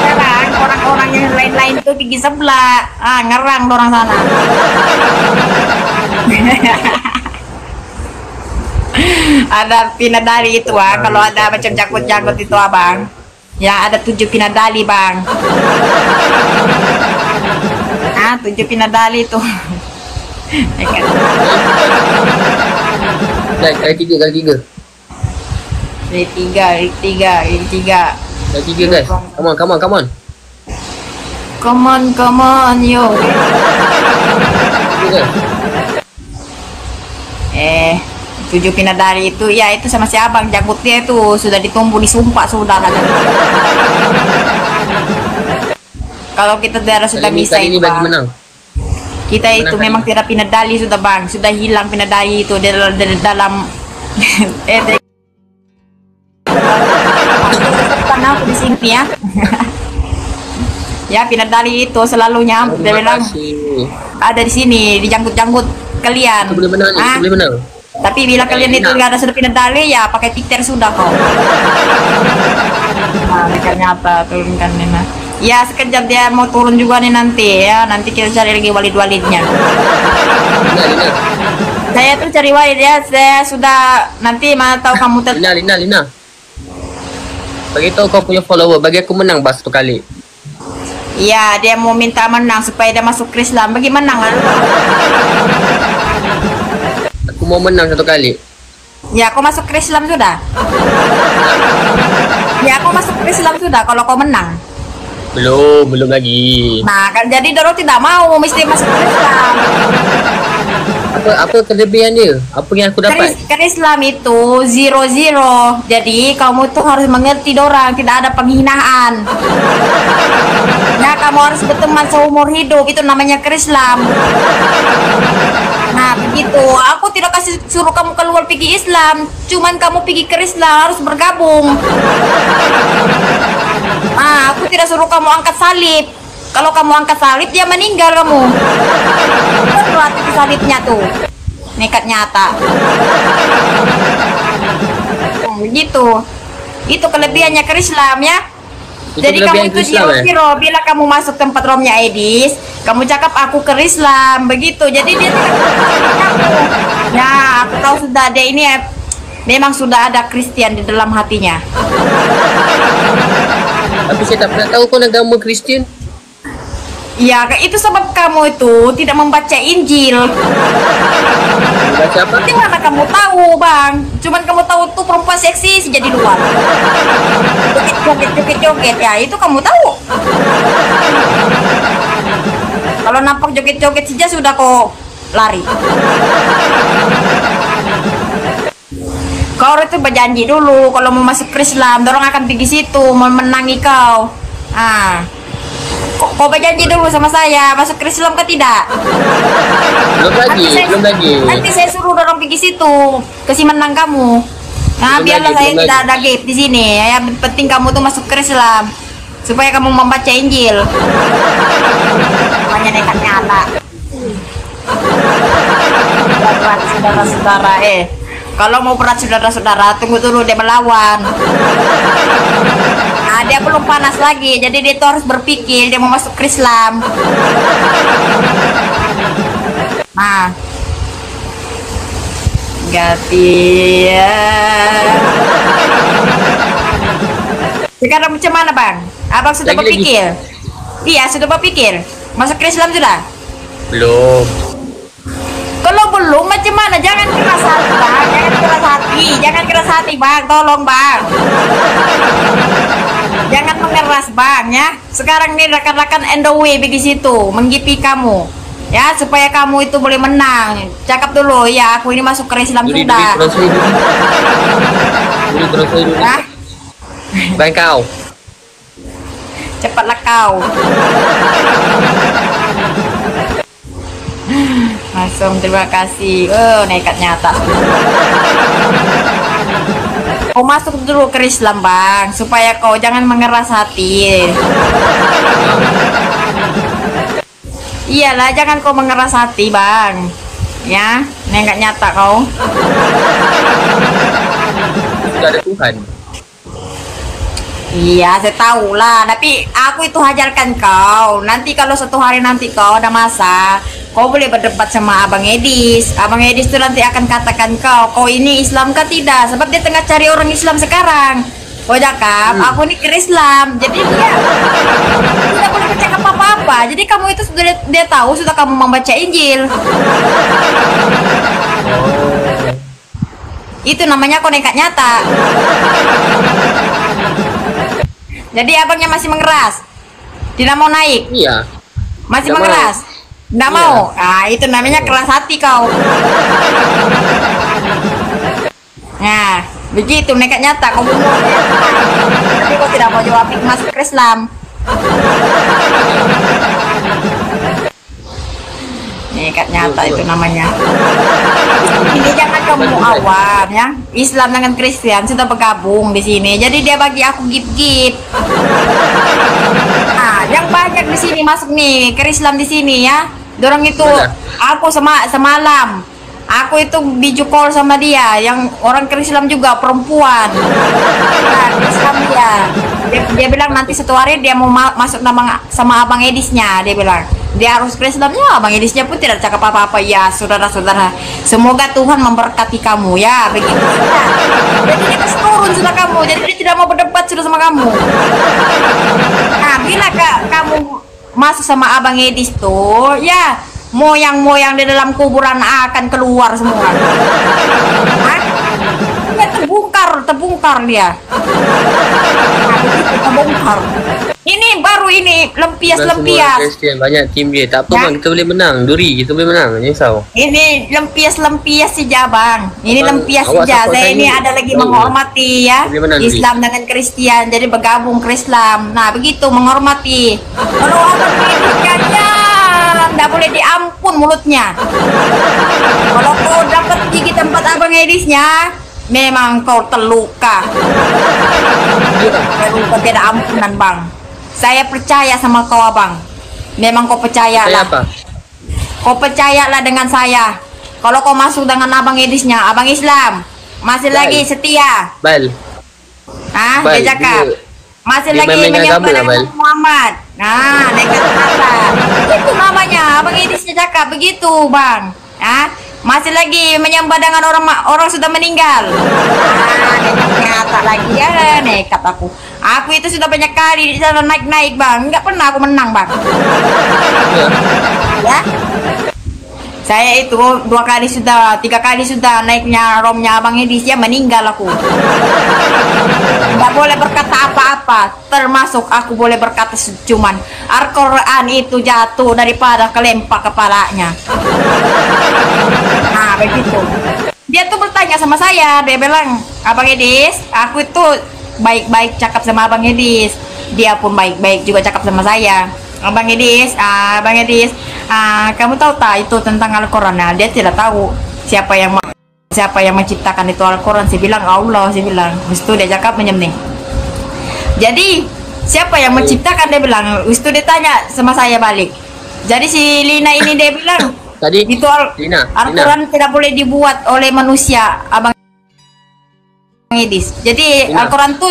Speaker 1: Sekarang orang-orang yang lain-lain itu pergi sebelah, ngerang dorong sana. Ada pinadali itu kalau ada macam jangkut-jangkut itu abang. Ya ada 7 pinadali bang. 7 pinadali itu.
Speaker 2: Kali tiga.
Speaker 1: Kali tiga
Speaker 2: Guys. Come on,
Speaker 1: yo.
Speaker 2: Tiga, guys.
Speaker 1: 7 pinadari itu ya itu sama si abang janggutnya itu sudah ditumbuh disumpah sudah lah. Kalau kita daerah sudah bisa
Speaker 2: ini
Speaker 1: itu
Speaker 2: bagi
Speaker 1: bang.
Speaker 2: menang.
Speaker 1: Kita itu memang tidak pinadali sudah bang, sudah hilang pinadali itu dari dalam karena aku di sini ya. Ya pinadali itu selalunya dia bilang ada di sini di janggut kalian.
Speaker 2: Boleh menang.
Speaker 1: Tapi bila kalian itu nggak ada sudah pinadali ya pakai Twitter sudah kok. Nah, ternyata turunkan Nina. Ya sekejap dia mau turun juga nih nanti ya. Nanti kita cari lagi walid-walidnya.
Speaker 2: Lina.
Speaker 1: Saya tuh cari walid ya. Saya sudah nanti mana tahu kamu
Speaker 2: Lina. Bagi tahu kau punya follower, bagi aku menang bas 1 kali.
Speaker 1: Iya, dia mau minta menang supaya dia masuk Islam. Bagi menang lalu.
Speaker 2: Aku mau menang 1 kali.
Speaker 1: Ya, aku masuk Islam sudah. Ya, aku masuk Islam sudah kalau kau menang.
Speaker 2: Belum lagi.
Speaker 1: Nah, kan jadi Doro tidak mau mesti masuk Islam.
Speaker 2: Apa kelebihan dia? Apa yang aku dapat?
Speaker 1: Islam itu 0-0. Jadi kamu tuh harus mengerti dorang, tidak ada penghinaan. Nah, kamu harus berteman seumur hidup, itu namanya Islam. Nah, begitu. Aku tidak kasih suruh kamu keluar pergi Islam, cuman kamu pergi ke Islam harus bergabung. Nah, aku tidak suruh kamu angkat salib. Kalau kamu angkat salib, dia meninggal kamu. Berarti salibnya tuh nekat nyata. Begitu. Itu kelebihannya ke Islam ya. Jadi kamu itu zero. Bila kamu masuk tempat romnya Edis, kamu cakap aku ke Islam, begitu. Jadi dia kamu. Ya, aku tahu sudah dia ini memang sudah ada Kristen di dalam hatinya.
Speaker 2: Tapi saya tak pernah tahu kau agama Kristen.
Speaker 1: Ya, itu sebab kamu itu tidak membaca Injil.
Speaker 2: Baca apa?
Speaker 1: Nanti mana kamu tahu, Bang? Cuman kamu tahu tuh perempuan seksi saja di luar. Joget-joget ya, itu kamu tahu. Kalau nampak joget-joget saja sudah kok lari. Kau itu berjanji dulu kalau mau masuk Islam, dorong akan pergi situ, mau menangi kau. Kau berjanji dulu sama saya masuk Islam ke tidak?
Speaker 2: Belum lagi.
Speaker 1: Nanti saya suruh dorong pergi situ, ke si menang kamu. Nah, biarlah saya tidak ada gap di sini. Yang penting kamu tuh masuk Islam supaya kamu membaca Injil. Namanya nekat nyata. Saudara-saudara, kalau mau berat saudara-saudara, tunggu dulu dia melawan. Nah, dia belum panas lagi, jadi dia tuh harus berpikir dia mau masuk Islam. Nah, ganti ya. Sekarang macam mana bang? Abang sudah berpikir? Iya sudah berpikir. Masuk Islam sudah?
Speaker 2: Belum.
Speaker 1: Kalau belum macam mana? Jangan keras hati bang, jangan keras hati bang, tolong bang. Jangan mengeras bang ya. Sekarang nih rekan-rekan NDW di situ menggipi kamu ya supaya kamu itu boleh menang. Cakap dulu ya, aku ini masuk ke Islam sudah. Nah,
Speaker 2: baik kau.
Speaker 1: Cepatlah kau. Langsung terima kasih. Nekat nyata. Kau masuk dulu ke Islam bang, supaya kau jangan mengeras hati. Iyalah, jangan kau mengeras hati, Bang. Ya, ini nggak nyata kau.
Speaker 2: Sudah ada Tuhan.
Speaker 1: Iya, saya tahu lah. Tapi aku itu hajarkan kau. Nanti kalau suatu hari nanti kau ada masa, kau boleh berdebat sama Abang Edis. Abang Edis itu nanti akan katakan kau ini Islam kah tidak? Sebab dia tengah cari orang Islam sekarang. Kau cakap, aku ini ke Islam. Jadi dia tidak boleh bercakap apa-apa. Jadi kamu itu sudah dia tahu sudah kamu membaca Injil. Itu namanya kau nekat nyata. Jadi abangnya masih mengeras, tidak mau naik.
Speaker 2: Iya.
Speaker 1: Masih
Speaker 2: Nggak
Speaker 1: mengeras, tidak
Speaker 2: Iya.
Speaker 1: mau. Ah, itu namanya keras hati kau. Nah, begitu nekat nyata kau bunuh. Tapi kau tidak mau jawab masuk ke Islam. Nekat nyata itu namanya. Ini jangan kamu awam ya. Islam dengan Kristen sudah bergabung di sini. Jadi dia bagi aku gift-gift. Nah, yang banyak di sini masuk nih ke Islam di sini ya. Dorong itu
Speaker 2: Mana?
Speaker 1: aku semalam. Aku itu video call sama dia yang orang Islam juga perempuan. Nah, Islam dia bilang nanti satu hari dia mau masuk sama Abang Edisnya. Dia bilang dia harus ke Islamnya. Abang Edisnya pun tidak cakap apa-apa. Ya saudara-saudara, semoga Tuhan memberkati kamu ya. Begitu sudah. Jadi dia turun sudah kamu. Jadi dia tidak mau berdebat sudah sama kamu. Nah, bila kamu masuk sama Abang Edis tuh ya, moyang-moyang di dalam kuburan akan keluar semua. Hah? Dia terbongkar dia. Terbongkar. Ini baru ini lempias-lempias.
Speaker 2: Kristian banyak tim dia. Tak apa
Speaker 1: Ya.
Speaker 2: bang, kita boleh menang. Duri kita boleh menang. Jangan risau.
Speaker 1: Ini lempias-lempias saja bang. Ini
Speaker 2: Abang,
Speaker 1: lempias
Speaker 2: awak
Speaker 1: saja.
Speaker 2: support
Speaker 1: Saya ini
Speaker 2: saya.
Speaker 1: ada lagi
Speaker 2: Oh,
Speaker 1: menghormati ya
Speaker 2: Boleh menang,
Speaker 1: Islam dengan Kristen. Jadi bergabung ke Islam. Nah begitu menghormati. Kalau abang pendidikannya tidak boleh diampun mulutnya. Kalau kau dapat gigi tempat Abang Edisnya, memang kau terluka. Terluka tidak ampunan bang. Saya percaya sama kau abang. Memang kau
Speaker 2: Saya
Speaker 1: percayalah.
Speaker 2: apa?
Speaker 1: Kau percayalah dengan saya. Kalau kau masuk dengan Abang Edisnya, Abang Islam masih
Speaker 2: Baik.
Speaker 1: lagi setia.
Speaker 2: Bal.
Speaker 1: Ah,
Speaker 2: Baik,
Speaker 1: dia cakap.
Speaker 2: dia-
Speaker 1: Masih
Speaker 2: dia
Speaker 1: lagi
Speaker 2: main-main agama
Speaker 1: menyembah
Speaker 2: lah, Bal.
Speaker 1: Nabi Muhammad. Nah, nekat kata. Itu namanya Abang Edisnya cakap begitu, Bang. Ah, masih lagi menyembah dengan orang sudah meninggal. Ah, nekat nyata lagi ya, nekat aku. Aku itu sudah banyak kali di sana naik-naik, Bang. Enggak pernah aku menang, Bang.
Speaker 2: Ya.
Speaker 1: Ya. Saya itu 2 kali sudah, 3 kali sudah naiknya romnya Abang Edis ya meninggal aku. Tidak boleh berkata apa-apa, termasuk aku boleh berkata cuman Al-Quran itu jatuh daripada kelempak kepalanya. Nah begitu. Dia tuh bertanya sama saya, dia bilang, Abang Edis, aku itu baik-baik cakap sama Abang Edis. Dia pun baik-baik juga cakap sama saya. Abang Edis, kamu tahu tak itu tentang Al-Quran? Nah, dia tidak tahu siapa yang menciptakan itu Al-Quran. Saya bilang Allah, saya bilang. Habis itu dia cakap menyemning. Jadi siapa yang menciptakan? Dia bilang. Habis itu dia tanya sama saya balik. Jadi si Lina ini dia bilang
Speaker 2: Tadi
Speaker 1: itu
Speaker 2: Lina.
Speaker 1: Al-Quran tidak boleh dibuat oleh manusia, Abang Edis. Jadi
Speaker 2: Lina.
Speaker 1: Al-Quran tuh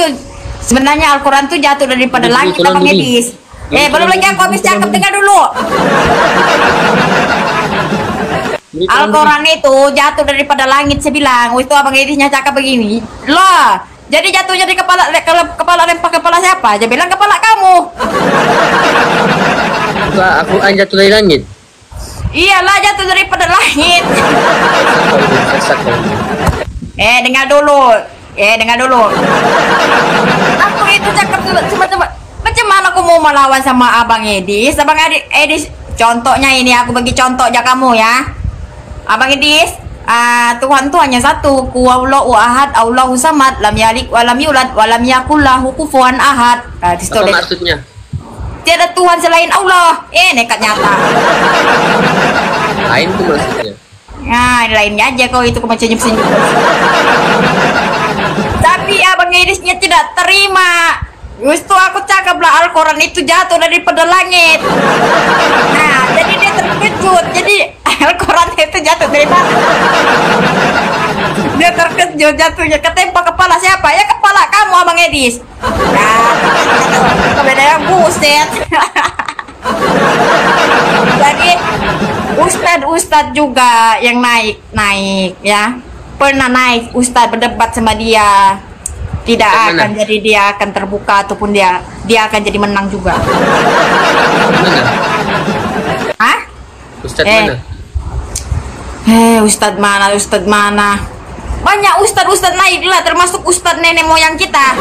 Speaker 1: sebenarnya Al-Quran tuh jatuh daripada
Speaker 2: Dulu,
Speaker 1: langit,
Speaker 2: tolong
Speaker 1: Abang
Speaker 2: dulu.
Speaker 1: Edis.
Speaker 2: Dulu,
Speaker 1: Belum lagi aku habis cakap, dengar dulu.
Speaker 2: Ini
Speaker 1: Al-Quran itu jatuh daripada langit, saya bilang. Itu Abang Edisnya cakap begini. Lah, jadi jatuhnya di kepala lempar kepala siapa? Dia bilang kepala kamu.
Speaker 2: Aku jatuh dari langit.
Speaker 1: Iyalah jatuh daripada langit.
Speaker 2: Sesat kau.
Speaker 1: Dengar dulu. Aku itu cakap cuma macam mana aku mau melawan sama Abang Edis? Abang Edis, contohnya ini aku bagi contoh aja kamu ya. Abang Edis, Tuhan tuh hanya satu. Huwallahu ahad, Allahu samad, lam yalid wa lam yulad wa lam yakul lahu kufuwan ahad. Di situ
Speaker 2: Apa
Speaker 1: deh.
Speaker 2: maksudnya?
Speaker 1: Tiada Tuhan selain Allah. Nekat nyata.
Speaker 2: Lain tuh maksudnya.
Speaker 1: Nah, lainnya aja kau itu kau senyum-senyum. Tapi Abang Edisnya tidak terima. Justru aku cakap lah Al-Quran itu jatuh daripada langit. Nah, jadi dia terkejut. Jadi Al-Quran itu jatuh dari mana? Dia terkejut jatuhnya ketempa kepala siapa? Ya kepala kamu Abang Edis. Ya, beda yang buset. Jadi ustadz juga yang naik ya, pernah naik ustadz berdebat sama dia, tidak
Speaker 2: Mana?
Speaker 1: akan jadi dia akan terbuka ataupun dia akan jadi menang juga.
Speaker 2: Mana?
Speaker 1: Hah?
Speaker 2: Ustadz mana?
Speaker 1: Ustadz mana? Banyak ustadz naik lah, termasuk ustadz nenek moyang kita.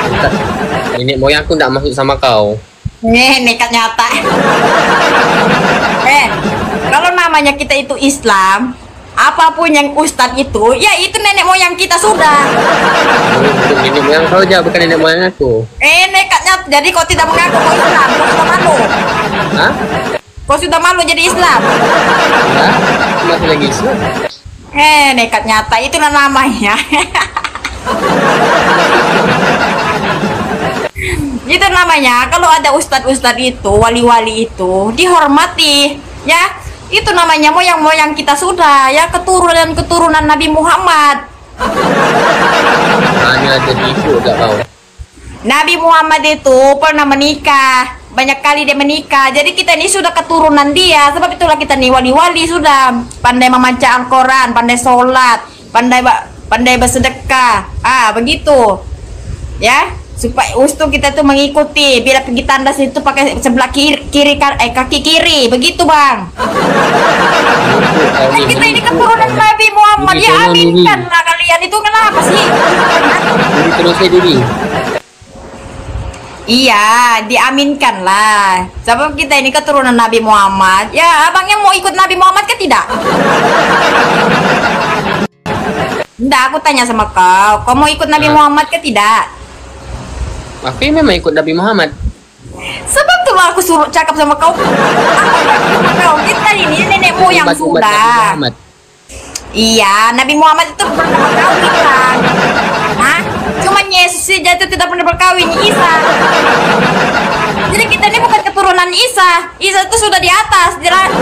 Speaker 2: Ustadz. Nenek moyangku tidak masuk sama kau.
Speaker 1: Nekat nyata. Kalau namanya kita itu Islam, apapun yang ustadz itu, ya itu nenek moyang kita sudah.
Speaker 2: Bukan nenek moyang kau aja, bukan nenek moyang aku.
Speaker 1: Nekat nyata. Jadi kau tidak mengaku kau Islam, kau sudah malu.
Speaker 2: Hah?
Speaker 1: Kau sudah malu jadi Islam.
Speaker 2: Ya, masih lagi Islam.
Speaker 1: Nekat nyata, itulah namanya. Itu namanya kalau ada ustadz itu, wali-wali itu dihormati, ya. Itu namanya moyang-moyang kita sudah, ya, keturunan Nabi Muhammad.
Speaker 2: Hanya ada tipu tak tahu.
Speaker 1: Nabi Muhammad itu pernah menikah, banyak kali dia menikah. Jadi kita ini sudah keturunan dia. Sebab itulah kita nih wali-wali sudah pandai membaca Al-Quran, pandai sholat, pandai bersedekah. Begitu, ya. Supaya ustuh kita tuh mengikuti, bila pergi tandas itu pakai sebelah kaki kiri, begitu bang. Kita ini keturunan Nabi Muhammad, ya aminkan lah kalian. Itu kenapa sih?
Speaker 2: Terus dulu.
Speaker 1: Iya, diaminkan lah. Sebab kita ini keturunan Nabi Muhammad. Ya, abangnya mau ikut Nabi Muhammad kan tidak? Enggak, aku tanya sama kau mau ikut Nabi Muhammad kan tidak?
Speaker 2: Aku memang ikut Nabi Muhammad.
Speaker 1: Sebab tuh aku suruh cakap sama kau. Kita ini nenek moyang sudah. Iya, Nabi Muhammad itu pernah berkawin kan. Hah? Cuma Yesus saja itu tidak pernah berkawin, Isa. Jadi kita ini bukan keturunan Isa. Isa itu sudah di atas, di langit.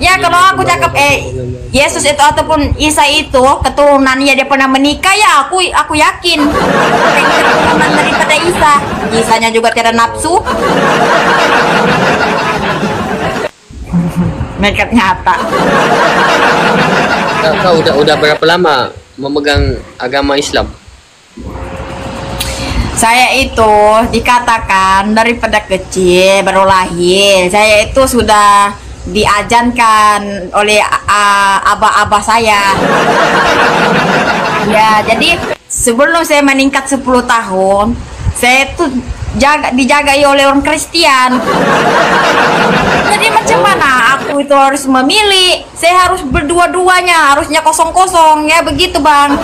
Speaker 1: Ya kalau aku cakap Yesus itu ataupun Isa itu keturunannya dia pernah menikah, ya aku yakin keturunan daripada Isa. Isanya juga tidak nafsu. Nekat nyata.
Speaker 2: Kau udah berapa lama memegang agama Islam?
Speaker 1: Saya itu dikatakan daripada kecil baru lahir. Saya itu sudah diajankan oleh abah-abah saya. Ya, jadi sebelum saya meningkat 10 tahun, saya itu dijagai oleh orang Kristen. Jadi macam mana aku itu harus memilih? Saya harus berdua-duanya, harusnya kosong-kosong, ya begitu bang.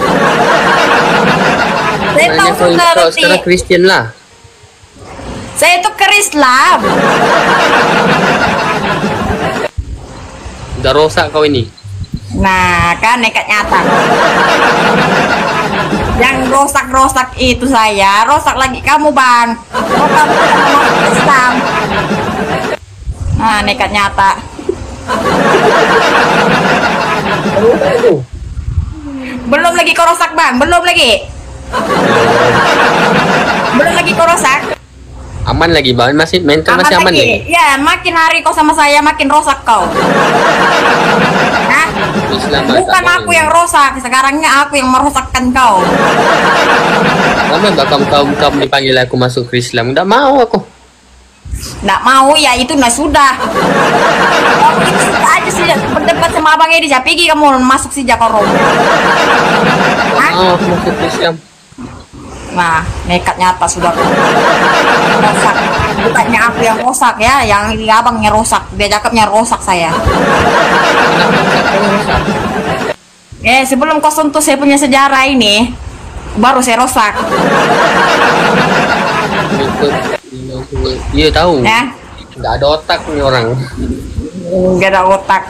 Speaker 1: Saya tahu sudah
Speaker 2: sekarang Kristen lah.
Speaker 1: Saya itu Krislam.
Speaker 2: Udah rosak kau ini.
Speaker 1: Nah, kan nekat nyata. Yang rosak-rosak itu saya, rosak lagi kamu bang. Kalau kamu tidak mau masuk Islam. Nah, nekat nyata. Belum lagi kau rosak bang, belum lagi. Belum lagi kau rosak.
Speaker 2: Aman lagi bang, masih mental masih aman lagi.
Speaker 1: Ya, makin hari kau sama saya makin rosak kau. Nah, bukan aku yang rosak, sekarangnya aku yang merosakkan kau.
Speaker 2: Lama bakal kaum dipanggil aku masuk ke Islam, nggak mau aku.
Speaker 1: Nggak mau ya itu nah sudah. Kamu itu suka aja sih berdebat sama abang Edi, pergi kamu masuk si Jakorom.
Speaker 2: Aku masuk ke Islam.
Speaker 1: Nah, nekat nyata sudah. Rosak. Bukannya aku yang rosak ya, yang abangnya rosak. Dia cakapnya rosak saya. Sebelum kau sentuh saya punya sejarah ini, baru saya rosak.
Speaker 2: Iya tahu.
Speaker 1: Ya.
Speaker 2: Nggak ada otak nih orang.
Speaker 1: Nggak ada otak.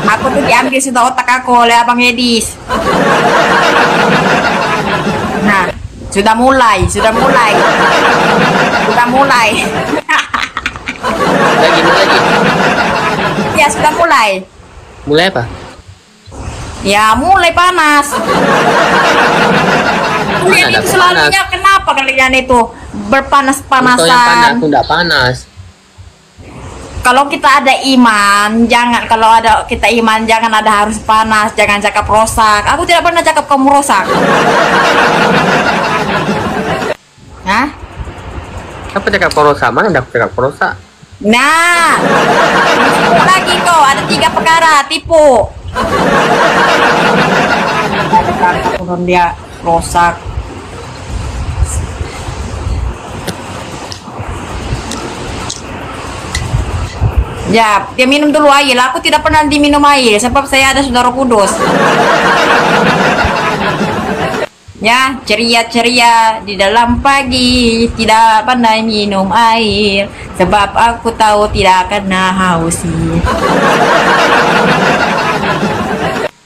Speaker 1: Aku tuh diambil sudah otak aku oleh abang Edis. Nah, Sudah mulai. Sudah mulai.
Speaker 2: Lagi, mau lagi.
Speaker 1: Ya, sudah mulai.
Speaker 2: Mulai apa?
Speaker 1: Ya, mulai panas. Kalian
Speaker 2: ada
Speaker 1: itu selalunya
Speaker 2: panas.
Speaker 1: kenapa kalian itu
Speaker 2: Contoh yang panas,
Speaker 1: berpanas-panasan?
Speaker 2: aku nggak panas.
Speaker 1: Kalau kita ada iman, jangan ada harus panas, jangan cakap rosak. Aku tidak pernah cakap kamu rosak. Hah?
Speaker 2: Apa cakap porosa? Mana ada cakap porosa?
Speaker 1: Nah, tipu lagi kau. Ada 3 perkara tipu. Turun dia rosak. Ya, dia minum dulu air. Aku tidak pernah diminum air sebab saya ada saudara kudus. Ya, ceria-ceria di dalam pagi, tidak pandai minum air sebab aku tahu tidak kena haus.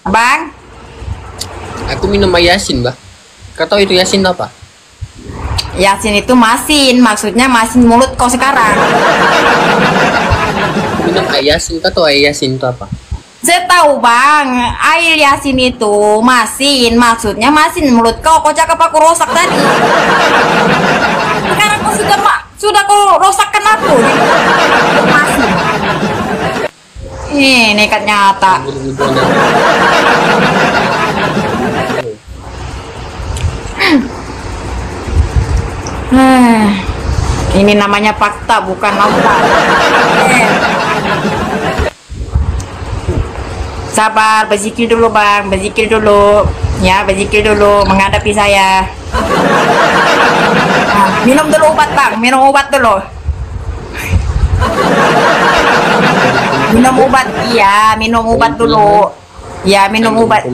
Speaker 1: Abang,
Speaker 2: Aku minum air Yasin, Bah. Kau tahu itu Yasin apa?
Speaker 1: Yasin itu masin, maksudnya masin mulut kau sekarang.
Speaker 2: Aku minum air Yasin. Kau tahu air Yasin itu apa?
Speaker 1: Saya tahu bang, air Yasin itu masin, maksudnya masin mulut kau. Kau cakap aku rosak tadi. Sekarang kau sudah kau rosakkan aku. Masin. Ini nekat nyata. Ini namanya fakta bukan nauta. Sabar, berzikir dulu bang, berzikir dulu. Ya, berzikir dulu menghadapi saya. Minum dulu obat bang, minum obat dulu. Minum obat, iya, minum obat dulu. Ya, minum obat.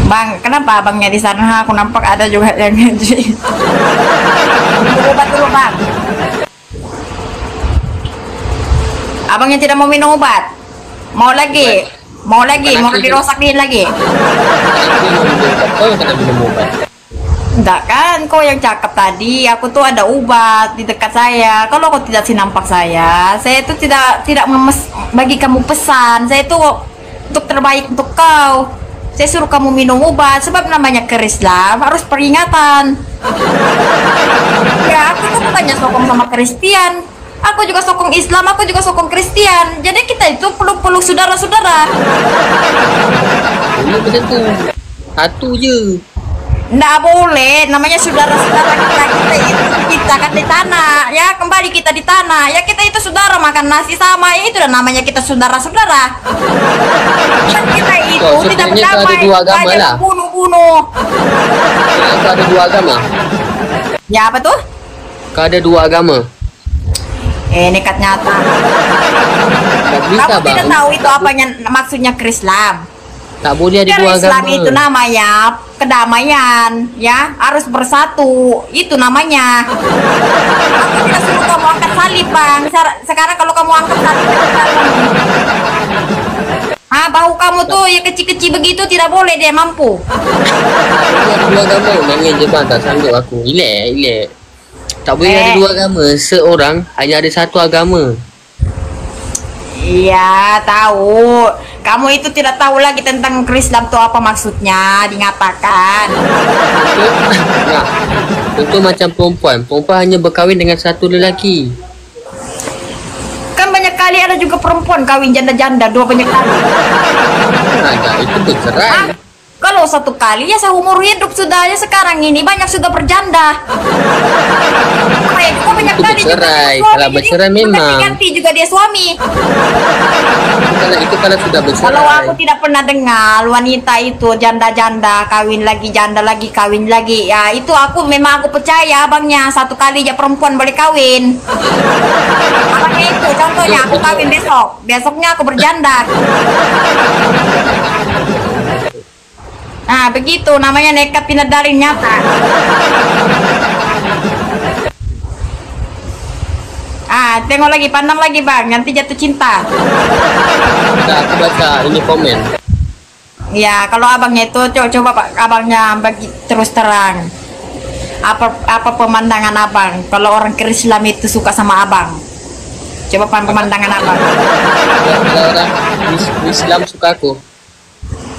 Speaker 1: Bang, kenapa abangnya di sana? Aku nampak ada juga yang ngaji. Minum obat dulu bang. Abangnya tidak mau minum obat. Mau lagi? Mau dirosakkan lagi?
Speaker 2: Kau yang kena minum obat.
Speaker 1: Enggak kan, kau yang cakap tadi. Aku tuh ada obat di dekat saya. Kalau kau tidak nampak saya itu tidak bagi kamu pesan. Saya itu untuk terbaik untuk kau. Saya suruh kamu minum obat sebab namanya Islam harus peringatan. Ya, aku tuh bukannya sokong sama Kristen. Aku juga sokong Islam, aku juga sokong Kristen. Jadi kita itu peluk-peluk saudara-saudara.
Speaker 2: Ini macam tu. Satu je.
Speaker 1: Nggak boleh, namanya saudara-saudara kita kan di tanah. Ya, kembali kita di tanah. Ya, kita itu saudara makan nasi sama. Ya, itu namanya kita saudara-saudara. Kita itu tidak berdamai.
Speaker 2: Ada dua agama lah.
Speaker 1: Bunuh-bunuh.
Speaker 2: Kau ada 2 agama.
Speaker 1: Ya, apa tuh?
Speaker 2: Kau ada 2 agama.
Speaker 1: Nekat nyata.
Speaker 2: Tak bisa,
Speaker 1: Kamu tidak
Speaker 2: bang.
Speaker 1: tahu itu apanya maksudnya Islam.
Speaker 2: Tak boleh ada 2 agama.
Speaker 1: Islam itu namanya kedamaian, ya, harus bersatu. Itu namanya. Aku tidak suruh kamu angkat salib, bang. Sekarang kalau kamu angkat salib, bahu kamu tuh ya kecil-kecil begitu tidak boleh, dia mampu.
Speaker 2: Ada 2 agama. Nangis je bang, tak sanggup aku. Relax. Tak boleh ada 2 agama. Seorang hanya ada 1 agama.
Speaker 1: Iya, tahu. Kamu itu tidak tahu lagi tentang Islam itu apa maksudnya dinyatakan.
Speaker 2: Nah, contoh macam perempuan. Perempuan hanya berkahwin dengan 1 lelaki.
Speaker 1: Kan banyak kali ada juga perempuan kawin janda-janda 2 banyak kali.
Speaker 2: Ada, itu bercerai.
Speaker 1: Kalau 1 kali ya seumur hidup sudah, ya sekarang ini banyak sudah berjanda. Itu banyak
Speaker 2: Itu
Speaker 1: kali juga
Speaker 2: bercerai.
Speaker 1: dia suami,
Speaker 2: Kalau bercerai
Speaker 1: jadi
Speaker 2: memang.
Speaker 1: ganti juga dia suami.
Speaker 2: Kalau sudah bercerai.
Speaker 1: Kalau aku tidak pernah dengar wanita itu janda-janda kawin lagi, janda lagi kawin lagi. Ya itu aku percaya abangnya 1 kali aja perempuan boleh kawin. Abangnya itu contohnya aku kawin besoknya aku berjanda. Nah begitu namanya nekat pindah dari nyata. Tengok lagi, pandang lagi bang, nanti jatuh cinta.
Speaker 2: Nah, aku baca ini komen.
Speaker 1: Ya kalau abangnya itu coba pak abangnya bagi terus terang. Apa pemandangan abang kalau orang Islam itu suka sama abang? Coba pemandangan abang.
Speaker 2: Ya, kalau orang Islam suka aku.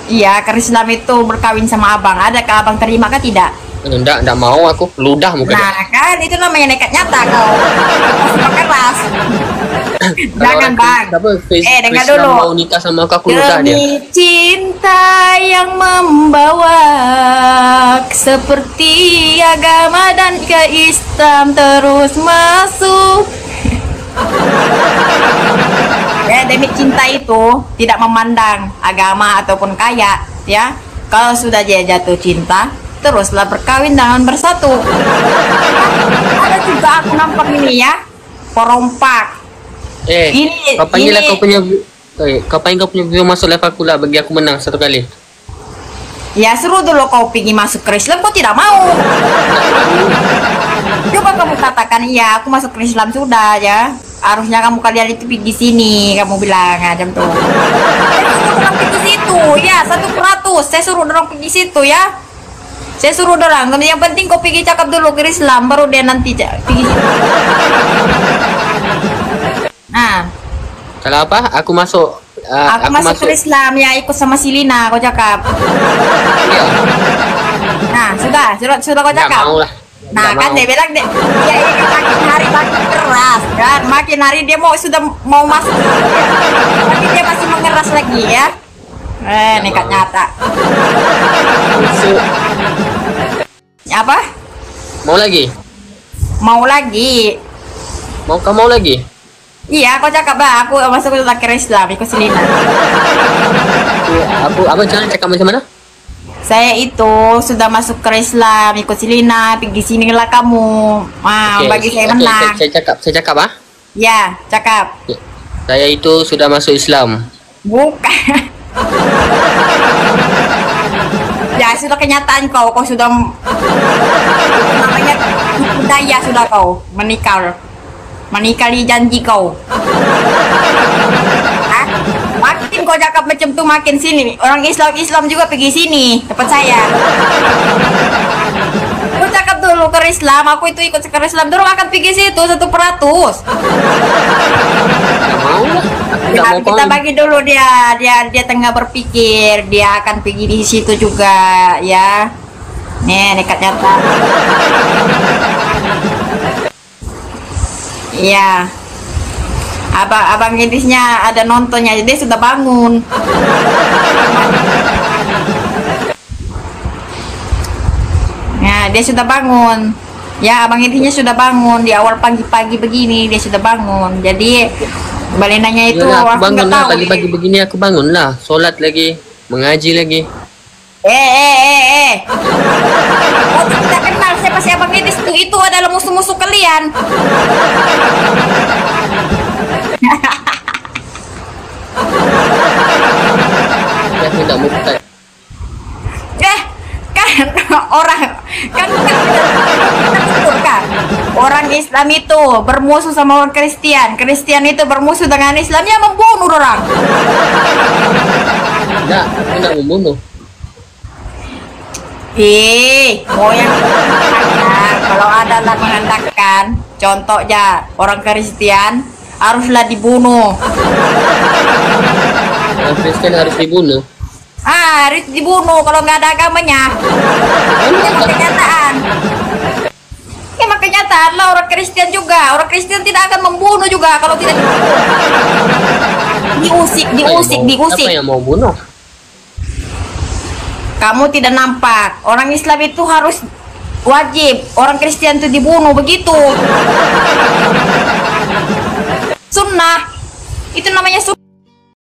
Speaker 1: Iya, Islam itu berkawin sama abang. Adakah abang terima kah tidak?
Speaker 2: Enggak mau aku. Ludah muka dia.
Speaker 1: Nah kan itu namanya nekat nyata kau. Masuk keras.
Speaker 2: Kalau
Speaker 1: Jangan
Speaker 2: orang
Speaker 1: bang. Dengar
Speaker 2: Islam
Speaker 1: dulu.
Speaker 2: mau nikah sama aku ludah dia.
Speaker 1: Demi cinta yang membawa seperti agama dan ke-Islam terus masuk. Ya, demi cinta itu tidak memandang agama ataupun kaya, ya. Kalau sudah dia jatuh cinta, teruslah berkawin dan bersatu. Ada juga aku nampak ini ya, porompak.
Speaker 2: Kau panggil lah kau punya kau punya view masuk live aku lah bagi aku menang satu kali.
Speaker 1: Ya seru dulu kau pergi masuk ke Islam, kau tidak mau. Coba kamu katakan iya, aku masuk ke Islam sudah ya. Harusnya kamu kalian itu pergi sini, kamu bilang macam tuh. Saya suruh orang pergi situ, ya 100. Saya suruh orang pergi situ ya. Saya suruh orang. Yang penting kau pergi cakap dulu ke Islam, baru dia nanti pergi. Nah,
Speaker 2: Kalau apa? Aku masuk.
Speaker 1: aku masuk ke Islam ya, ikut sama si Lina, kau cakap.
Speaker 2: Iya.
Speaker 1: Nah, sudah kau
Speaker 2: Nggak
Speaker 1: cakap.
Speaker 2: mau lah.
Speaker 1: Nah
Speaker 2: Nggak
Speaker 1: kan
Speaker 2: mau.
Speaker 1: dia bilang dia ini makin hari makin keras kan, makin hari dia sudah mau masuk tapi dia masih mengeras lagi ya. Nekat nyata.
Speaker 2: Masuk.
Speaker 1: Apa?
Speaker 2: Mau lagi?
Speaker 1: Mau lagi?
Speaker 2: Kamu mau lagi?
Speaker 1: Iya, kau cakap bah, aku masuk ke akhir Islam, ikut Selina.
Speaker 2: Abang jangan cakap macam mana?
Speaker 1: Saya itu sudah masuk ke Islam, ikut Selina, pergi sinilah kamu. Bagi saya menang.
Speaker 2: Saya cakap ah.
Speaker 1: Ya, cakap.
Speaker 2: Ya. Saya itu sudah masuk Islam.
Speaker 1: Bukan. Ya sudah kenyataan kau sudah namanya budaya sudah kau menikah janji kau. Makin kau cakap macam tu makin sini orang Islam juga pergi sini tempat saya. Kau cakap dulu ke Islam, aku itu ikut ke Islam, terus akan pergi situ 100%.
Speaker 2: Nggak mau lah. Aku nggak mau
Speaker 1: Kita
Speaker 2: kawin.
Speaker 1: bagi dulu dia tengah berpikir dia akan pergi di situ juga ya. Nih nekat nyata. Iya. Abang Idrisnya ada nontonnya, dia sudah bangun. Ya, dia sudah bangun. Ya, Abang Idrisnya sudah bangun di awal pagi-pagi begini dia sudah bangun. Jadi balenanya itu
Speaker 2: Yalah, aku
Speaker 1: aku
Speaker 2: bangun
Speaker 1: nggak
Speaker 2: lah
Speaker 1: tahu.
Speaker 2: pagi-pagi begini aku bangun lah, solat lagi, mengaji lagi.
Speaker 1: Oh, tidak kenal siapa si Abang Idris itu adalah musuh-musuh kalian.
Speaker 2: Ya, aku nggak mau buka.
Speaker 1: Kan orang kan orang Islam itu bermusuh sama orang Kristen itu bermusuh dengan Islamnya, membunuh orang.
Speaker 2: Enggak, aku nggak membunuh.
Speaker 1: Mau yang kalau ada lah mengandalkan contohnya orang Kristen haruslah dibunuh.
Speaker 2: Orang Kristen harus dibunuh.
Speaker 1: Harus dibunuh kalau nggak ada agamanya. Ini emang kenyataan. Emang kenyataan lah, orang Kristen juga. Orang Kristen tidak akan membunuh juga kalau tidak diusik.
Speaker 2: Siapa yang mau bunuh?
Speaker 1: Kamu tidak nampak. Orang Islam itu harus wajib. Orang Kristen itu dibunuh begitu. Sunnah. Itu namanya sunnah.